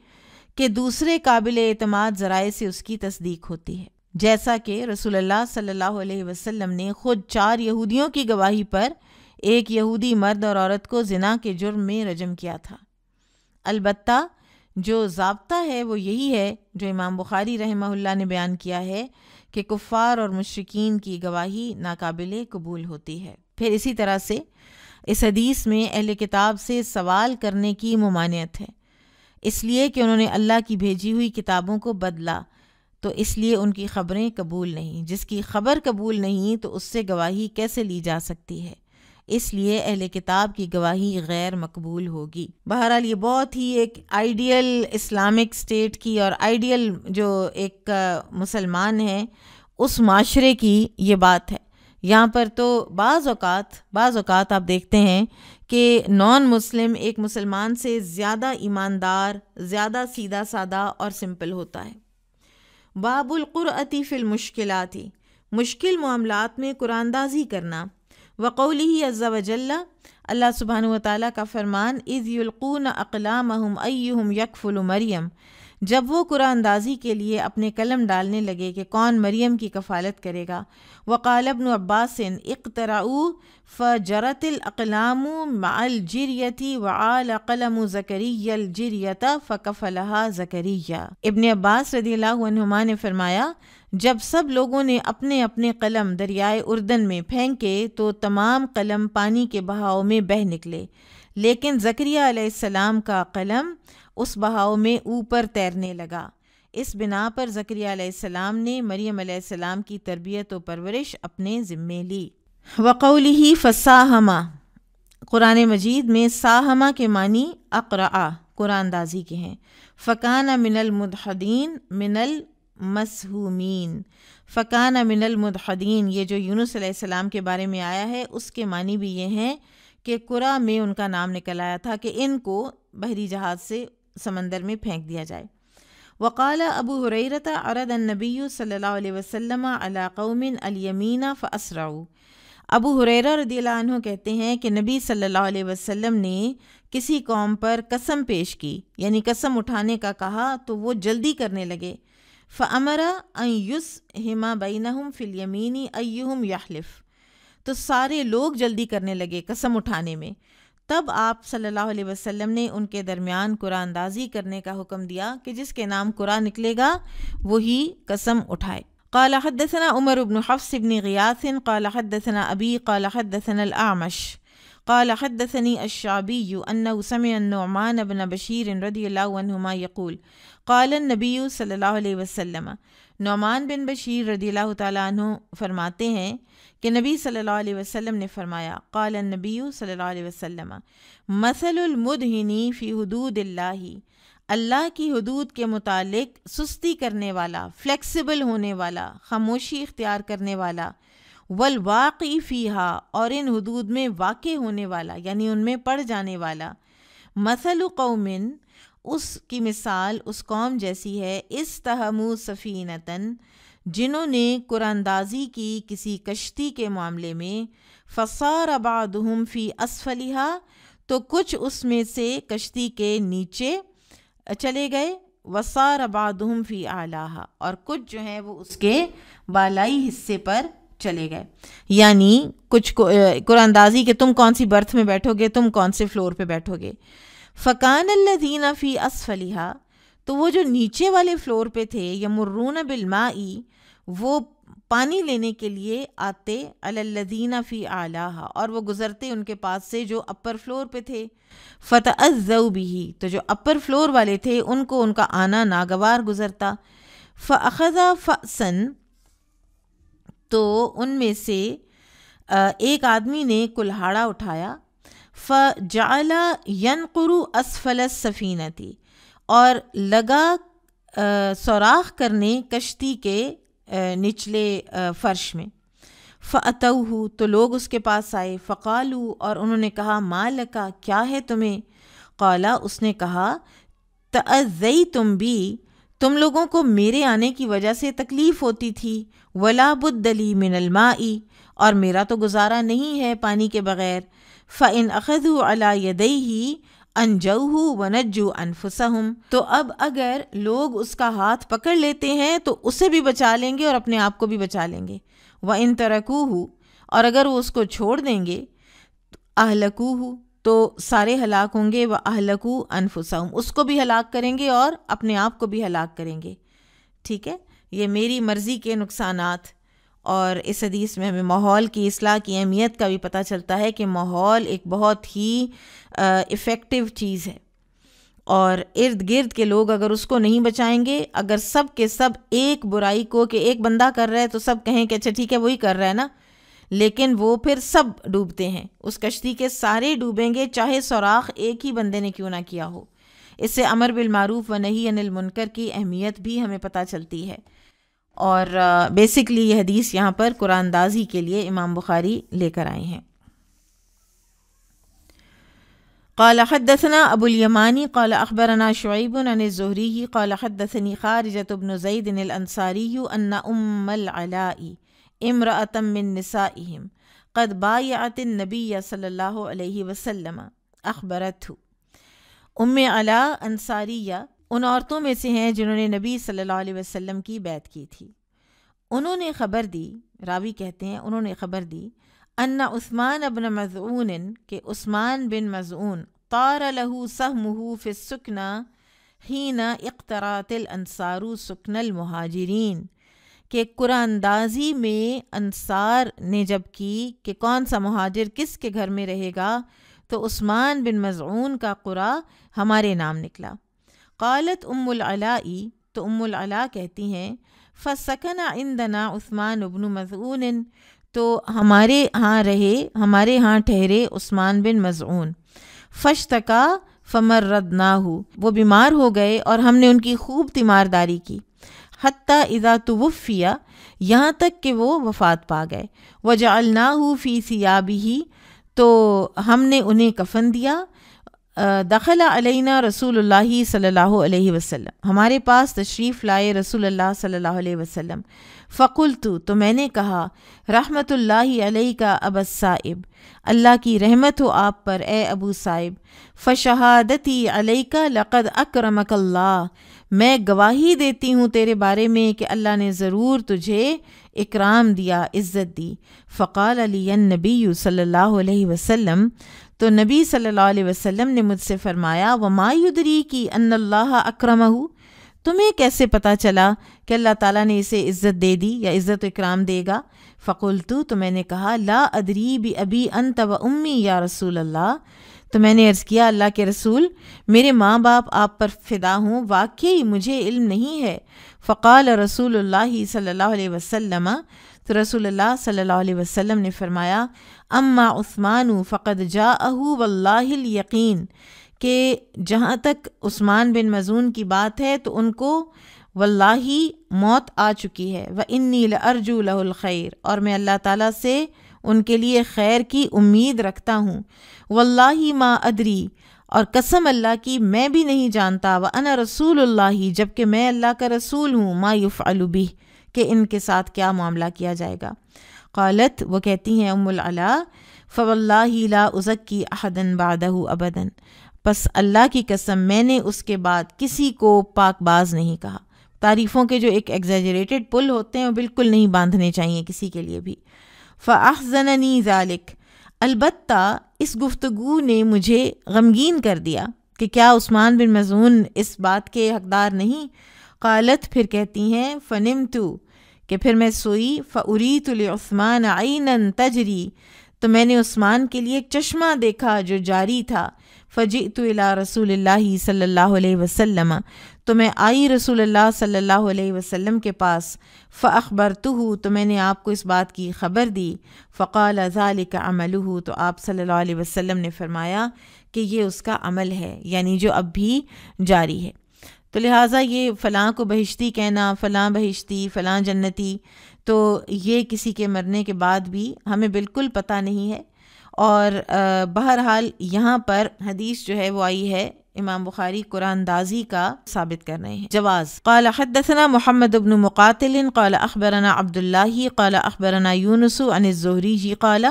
کہ دوسرے قابل اعتماد ذرائع سے اس کی تصدیق ہوتی ہے، جیسا کہ رسول اللہ صلی اللہ علیہ وسلم نے خود 4 یہودیوں کی گواہی پر ایک یہودی مرد اور عورت کو زنا کے جرم میں رجم کیا تھا۔ البتہ جو ضابطہ ہے وہ یہی ہے جو امام بخاری رحمہ اللہ نے بیان کیا ہے کہ کفار اور مشرکین کی گواہی ناقابل قبول ہوتی ہے۔ پھر اسی طرح سے اس حدیث میں اہل کتاب سے سوال کرنے کی ممانعت ہے، اس لیے کہ انہوں نے اللہ کی بھیجی ہوئی کتابوں کو بدلا، تو اس لیے ان کی خبریں قبول نہیں، جس کی خبر قبول نہیں تو اس سے گواہی کیسے لی جا سکتی ہے، اس لیے اہل کتاب کی گواہی غیر مقبول ہوگی۔ بہرحال یہ بہت ہی ایک آئیڈیل اسلامک اسٹیٹ کی اور آئیڈیل جو ایک مسلمان ہے اس معاشرے کی یہ بات ہے۔ یہاں پر تو بعض اوقات آپ دیکھتے ہیں کہ نان مسلم ایک مسلمان سے زیادہ ایماندار، زیادہ سیدھا سادہ اور سمپل ہوتا ہے۔ باب القرأۃ فی المشکلات، مشکل معاملات میں قرآن اندازی کرنا۔ وقولہ عز وجل، اللہ سبحانہ و تعالیٰ کا فرمان، اذ یلقون اقلامہم ایہم یکفل مریم، جب وہ قرآن اندازی کے لیے اپنے قلم ڈالنے لگے کہ کون مریم کی کفالت کرے گا۔ وقال ابن عباس اقترعوا فجرت الاقلام مع الجریۃ وعال قلم زکریا الجریۃ فکفلها زکریا۔ ابن عباس رضی اللہ عنہما نے فرمایا، جب سب لوگوں نے اپنے اپنے قلم دریائے اردن میں پھینکے تو تمام قلم پانی کے بہاؤ میں بہہ نکلے، لیکن زکریا علیہ السلام کا قلم اس بہاؤ میں اوپر تیرنے لگا۔ اس بنا پر زکریا علیہ السلام نے مریم علیہ السلام کی تربیت و پرورش اپنے ذمے لی۔ وقولہ فساہما، قرآن مجید میں ساہما کے معنی اقرأ، قرآن اندازی کے ہیں۔ فکان من المدحدین من المسہومین، فکان من المدحدین، یہ جو یونس علیہ السلام کے بارے میں آیا ہے اس کے معنی بھی یہ ہیں کہ قرآن میں ان کا نام نکل آیا تھا کہ ان کو بحری جہاز سے سمندر میں پھینک دیا جائے۔ وقال ابو ہریرہ عرض النبی صلی اللہ علیہ وسلم علی قوم الیمین فاسرعوا، ابو ہریرہ رضی اللہ عنہ کہتے ہیں کہ نبی صلی اللہ علیہ وسلم نے کسی قوم پر قسم پیش کی، یعنی قسم اٹھانے کا کہا تو وہ جلدی کرنے لگے۔ فامر ان یسہم بینہم فی الیمین ایہم یحلف، تو سارے لوگ جلدی کرنے لگے قسم اٹھانے میں۔ تب آپ صلی اللہ علیہ وسلم نے ان کے درمیان قرآن اندازی کرنے کا حکم دیا کہ جس کے نام قرآن نکلے گا وہی قسم اٹھائے۔ قال حدثنا عمر بن حفص بن غیاث قال حدثنا ابی قال حدثنا الاعمش قال حدثني الشعبي أنه سمع النعمان بن بشير رضي الله عنهما يقول قال النبي صلی اللہ علیہ وسلم، نعمان بن بشیر رضی اللہ تعالیٰ عنہ فرماتے ہیں کہ نبی صلی اللہ علیہ وسلم نے فرمایا، قال النبی صلی اللہ علیہ وسلم مثل المدہنی فی حدود اللہ کی حدود کے متعلق سستی کرنے والا، فلیکسیبل ہونے والا، خاموشی اختیار کرنے والا، والواقع فیہا اور ان حدود میں واقع ہونے والا یعنی ان میں پڑ جانے والا، مثل قوم اس کی مثال اس قوم جیسی ہے، استہموا سفینتن جنہوں نے قرآن اندازی کی کسی کشتی کے معاملے میں، فصار بعضهم فی اسفلھا تو کچھ اس میں سے کشتی کے نیچے چلے گئے، وصار بعضهم فی اعلیھا اور کچھ جو ہیں وہ اس کے بالائی حصے پر چلے گئے، یعنی کچھ قرآن اندازی کہ تم کون سی برتھ میں بیٹھو گے، تم کون سے فلور پہ بیٹھو گے۔ فکان الذین فی اسفلھا تو وہ جو نیچے والے فلور پہ تھے، یمرون بالماء وہ پانی لینے کے لیے آتے، علی الذین فی اعلیھا اور وہ گزرتے ان کے پاس سے جو اپر فلور پہ تھے، فتأذوا بہ تو جو اپر فلور والے تھے ان کو ان کا آنا ناگوار گزرتا، فاخذ فأسا تو ان میں سے ایک آدمی نے کلہاڑا اٹھایا، فجعل ینقر اسفل السفینۃ اور لگا سوراخ کرنے کشتی کے نچلے فرش میں، فأتوہ تو لوگ اس کے پاس آئے، فقالوا اور انہوں نے کہا ما لکا کیا ہے تمہیں، قالا اس نے کہا تأذیتم بی تم لوگوں کو میرے آنے کی وجہ سے تکلیف ہوتی تھی، ولا بد لی من الماء اور میرا تو گزارا نہیں ہے پانی کے بغیر، فإن اخذوا علی یدیہ انجوہ ونجوا انفسہم تو اب اگر لوگ اس کا ہاتھ پکڑ لیتے ہیں تو اسے بھی بچا لیں گے اور اپنے آپ کو بھی بچا لیں گے، وإن ترکوہ اور اگر وہ اس کو چھوڑ دیں گے، اہلکوہ تو سارے ہلاک ہوں گے، وَأَهْلَكُوا أَنفُسَهُمْ اس کو بھی ہلاک کریں گے اور اپنے آپ کو بھی ہلاک کریں گے۔ ٹھیک ہے، یہ میری مرضی کے نقصانات، اور اس حدیث میں ہمیں ماحول کی اصلاح کی اہمیت کا بھی پتہ چلتا ہے کہ ماحول ایک بہت ہی افیکٹو چیز ہے، اور ارد گرد کے لوگ اگر اس کو نہیں بچائیں گے، اگر سب کے سب ایک برائی کو کہ ایک بندہ کر رہا ہے تو سب کہیں کہ اچھا ٹھیک ہے وہی کر رہا ہے نا، لیکن وہ پھر سب ڈوبتے ہیں، اس کشتی کے سارے ڈوبیں گے چاہے سوراخ ایک ہی بندے نے کیوں نہ کیا ہو۔ اس سے امر بالمعروف و نہی عن المنکر کی اہمیت بھی ہمیں پتہ چلتی ہے، اور بیسکلی یہ حدیث یہاں پر قرآن اندازی کے لیے امام بخاری لے کر آئے ہیں۔ قال حدثنا ابو الیمانی قال اخبرنا شعیب عن الزہری قال حدثنی خارجۃ بن زید الانصاری ان ام العلاء امرأة من نسائهم قد بایعت النبی صلی اللہ علیہ وسلم اخبرتہ، ام علا انصاریہ ان عورتوں میں سے ہیں جنہوں نے نبی صلی اللہ علیہ وسلم کی بیعت کی تھی، انہوں نے خبر دی، راوی کہتے ہیں انہوں نے خبر دی، ان عثمان بن مظعون کہ عثمان بن مظعون طار له سہمہ فی السکنہ حین اقترات الانصار سکن المہاجرین کہ قرآن اندازی میں انصار نے جب کی کہ کون سا مہاجر کس کے گھر میں رہے گا، تو عثمان بن مظعون کا قرا ہمارے نام نکلا۔ قالت ام العلاء تو ام العلاء کہتی ہیں فسکن عندنا عثمان بن مظعون تو ہمارے ہاں رہے، ہمارے ہاں ٹھہرے عثمان بن مظعون، فاشتکا فمرضناہ وہ بیمار ہو گئے اور ہم نے ان کی خوب تیمارداری کی، حتیٰ اذا توفی یہاں تک کہ وہ وفات پا گئے، وجعلناہ فی ثیابہ تو ہم نے انہیں کفن دیا، دخل علینا رسول اللہ صلی اللہ علیہ وسلم ہمارے پاس تشریف لائے رسول اللہ صلی اللہ علیہ وسلم، فقلت تو میں نے کہا رحمت اللہ علیک ابا الصائب اللہ کی رحمت ہو آپ پر اے ابو صائب، فشہادتی علیک لقد اکرمک اللہ میں گواہی دیتی ہوں تیرے بارے میں کہ اللہ نے ضرور تجھے اکرام دیا، عزت دی۔ فقال علی النبی صلی اللہ علیہ وسلم تو نبی صلی اللہ علیہ وسلم نے مجھ سے فرمایا وما یدریکی ان اللہ اکرمہ تمہیں کیسے پتہ چلا کہ اللہ تعالیٰ نے اسے عزت دے دی یا عزت و اکرام دے گا؟ فقلت، تو میں نے کہا، لا ادری بأبی انت و امی یا رسول اللہ، تو میں نے عرض کیا اللہ کے رسول، میرے ماں باپ آپ پر فدا ہوں، واقعی مجھے علم نہیں ہے۔ فقال رسول اللہ صلی اللہ علیہ وسلم، تو رسول اللہ صلی اللہ علیہ وسلم نے فرمایا، اما عثمان فقد جاءہ واللہ الیقین، کہ جہاں تک عثمان بن مظعون کی بات ہے تو ان کو واللہ موت آ چکی ہے، وانی لارجو لہ الخیر، اور میں اللہ تعالیٰ سے ان کے لیے خیر کی امید رکھتا ہوں، واللہ ما ادری، اور قسم اللہ کی میں بھی نہیں جانتا، وانا رسول اللہ، جبکہ میں اللہ کا رسول ہوں، ما یفعل بہ، کہ ان کے ساتھ کیا معاملہ کیا جائے گا۔ قالت، وہ کہتی ہیں ام العلا، فواللہ لا ازکی احدا بعدہ ابدا، پس اللہ کی قسم میں نے اس کے بعد کسی کو پاک باز نہیں کہا۔ تعریفوں کے جو ایک ایگزیجریٹڈ پل ہوتے ہیں وہ بالکل نہیں باندھنے چاہیے کسی کے لیے بھی۔ فاحزننی ذالک، البتہ اس گفتگو نے مجھے غمگین کر دیا کہ کیا عثمان بن مظعون اس بات کے حقدار نہیں؟ قالت، پھر کہتی ہیں، فنمت، کہ پھر میں سوئی، فاریت لعثمان عینا تجری، تو میں نے عثمان کے لیے ایک چشمہ دیکھا جو جاری تھا، فجئت الی رسول اللہ صلی اللہ علیہ وسلم، تو میں آئی رسول اللہ صلی اللہ علیہ وسلم کے پاس، فاخبرتہ، تو میں نے آپ کو اس بات کی خبر دی، فقال ذلک عملہ، تو آپ صلی اللہ علیہ وسلم نے فرمایا کہ یہ اس کا عمل ہے، یعنی جو اب بھی جاری ہے۔ تو لہٰذا یہ فلاں کو بہشتی کہنا، فلاں بہشتی، فلاں جنتی، تو یہ کسی کے مرنے کے بعد بھی ہمیں بالکل پتہ نہیں ہے۔ اور بہرحال یہاں پر حدیث جو ہے وہ آئی ہے، امام بخاری قرآن اندازی کا ثابت کر رہے ہیں۔ جواز۔ قال حدثنا محمد بن مقاتل قال اخبرنا عبد الله قال اخبرنا يونس عن الزهري قال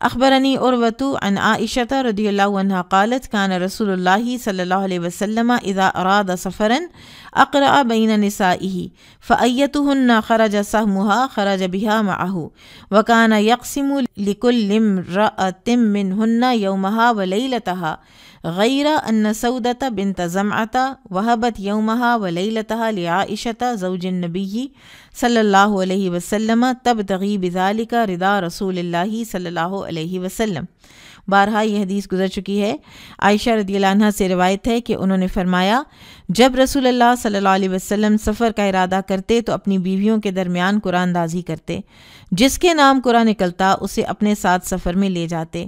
اخبرني عروة عن عائشة رضي الله عنها قالت كان رسول الله صلى الله عليه وسلم اذا اراد سفرا اقرأ بين نسائه فأيتهن خرج سهمها خرج بها معه وكان يقسم لكل امرأة منهن يومها وليلتها غیر ان سودة بنت زمعة وهبت يومها وليلتها لعائشة زوج النبي صلی اللہ علیہ وسلم تبتغی بذلك رضا رسول اللہ صلی اللہ علیہ وسلم۔ بارہا یہ حدیث گزر چکی ہے۔ عائشہ رضی اللہ عنہ سے روایت ہے کہ انہوں نے فرمایا، جب رسول اللہ صلی اللہ علیہ وسلم سفر کا ارادہ کرتے تو اپنی بیویوں کے درمیان قرآن اندازی کرتے، جس کے نام قرآن نکلتا اسے اپنے ساتھ سفر میں لے جاتے۔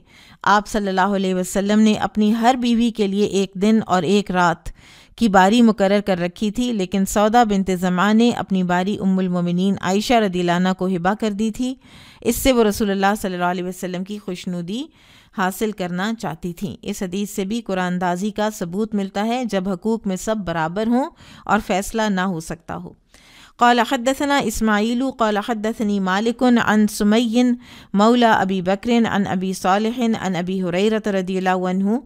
آپ صلی اللہ علیہ وسلم نے اپنی ہر بیوی کے لیے ایک دن اور ایک رات کی باری مقرر کر رکھی تھی، لیکن سودا بنت زمعہ نے اپنی باری ام المومنین عائشہ رضی اللہ عنہ کو ہبہ کر دی تھی۔ اس سے وہ رسول اللہ صلی اللہ علیہ وسلم کی خوشنودی حاصل کرنا چاہتی تھیں۔ اس حدیث سے بھی قرآن اندازی کا ثبوت ملتا ہے جب حقوق میں سب برابر ہوں اور فیصلہ نہ ہو سکتا ہو۔ قال حدثنا اسماعیل قال حدثني مالک عن سمی مولا ابی بکر عن ابی صالح عن ابی ہریرہ رضی اللہ عنہ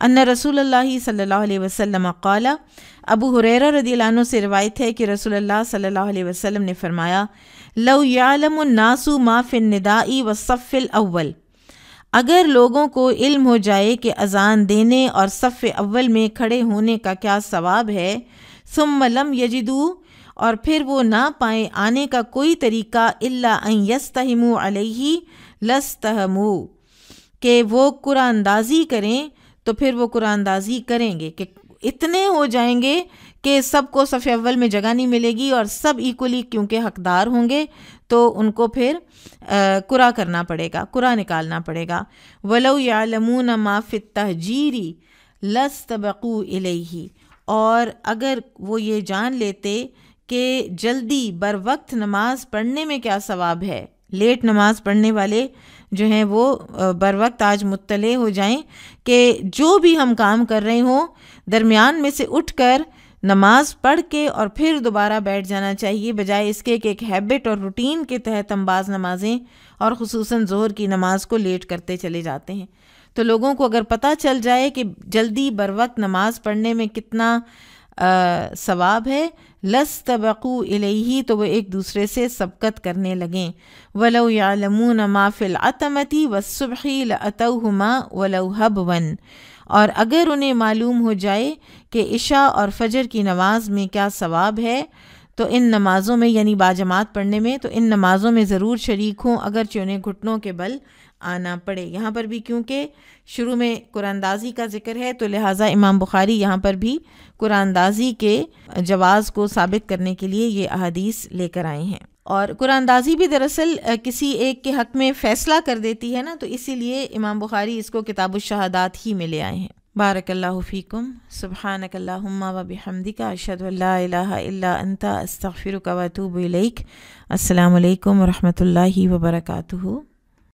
ان رسول اللہ صلی اللہ علیہ وسلم قال، ابو ہریرہ رضی اللہ عنہ سے روایت ہے کہ رسول اللہ صلی اللہ علیہ وسلم نے فرمایا، لو یعلم الناس ما فی النداء والصف الاول، اگر لوگوں کو علم ہو جائے کہ اذان دینے اور صف اول میں کھڑے ہونے کا کیا ثواب ہے، ثم لم یجدوا، اور پھر وہ نہ پائیں آنے کا کوئی طریقہ، الا ان یستہموا علیہ لستہموا، کہ وہ قرآن اندازی کریں تو پھر وہ قرآن اندازی کریں گے، کہ اتنے ہو جائیں گے کہ سب کو صف اول میں جگہ نہیں ملے گی اور سب ایکولی کیونکہ حقدار ہوں گے تو ان کو پھر قرآن کرنا پڑے گا، قرآن نکالنا پڑے گا۔ وَلَوْ يَعْلَمُونَ مَا فِي التَّهْجِيرِ لَاسْتَبَقُوا إِلَيْهِ، اور اگر وہ یہ جان لیتے کہ جلدی بر وقت نماز پڑھنے میں کیا ثواب ہے، لیٹ نماز پڑھنے والے جو ہیں وہ بر وقت آج مطلع ہو جائیں کہ جو بھی ہم کام کر رہے ہوں درمیان میں سے اٹھ کر نماز پڑھ کے اور پھر دوبارہ بیٹھ جانا چاہیے، بجائے اس کے کہ ایک ہیبٹ اور روٹین کے تحت ہم بعض نمازیں اور خصوصاً ظہر کی نماز کو لیٹ کرتے چلے جاتے ہیں۔ تو لوگوں کو اگر پتہ چل جائے کہ جلدی بر وقت نماز پڑھنے میں کتنا ثواب ہے، لستبقوا الیہ، تو وہ ایک دوسرے سے سبقت کرنے لگیں۔ وَلَوْ يَعْلَمُونَ مَا فِي الْعَتَمَةِ وَالصُّبْحِ لَأَتَوْهُمَا وَلَوْ هَبْوًا، اور اگر انہیں معلوم ہو جائے کہ عشاء اور فجر کی نماز میں کیا ثواب ہے تو ان نمازوں میں یعنی باجماعت پڑھنے میں تو ان نمازوں میں ضرور شریک ہوں، اگرچہ انہیں گھٹنوں کے بل آنا پڑے۔ یہاں پر بھی کیونکہ شروع میں قرآن اندازی کا ذکر ہے تو لہٰذا امام بخاری یہاں پر بھی قرآن اندازی کے جواز کو ثابت کرنے کے لیے یہ احادیث لے کر آئے ہیں۔ اور قرآن اندازی بھی دراصل کسی ایک کے حق میں فیصلہ کر دیتی ہے نا، تو اسی لیے امام بخاری اس کو کتاب الشہادات ہی میں لے آئے ہیں۔ بارک اللہ فیکم، سبحانک اللہم و بحمدک، اشہد ان لا الہ الا انت، استغفرک و اتوب الیک۔ السلام علیکم و رحمۃ اللہ وبرکاتہ۔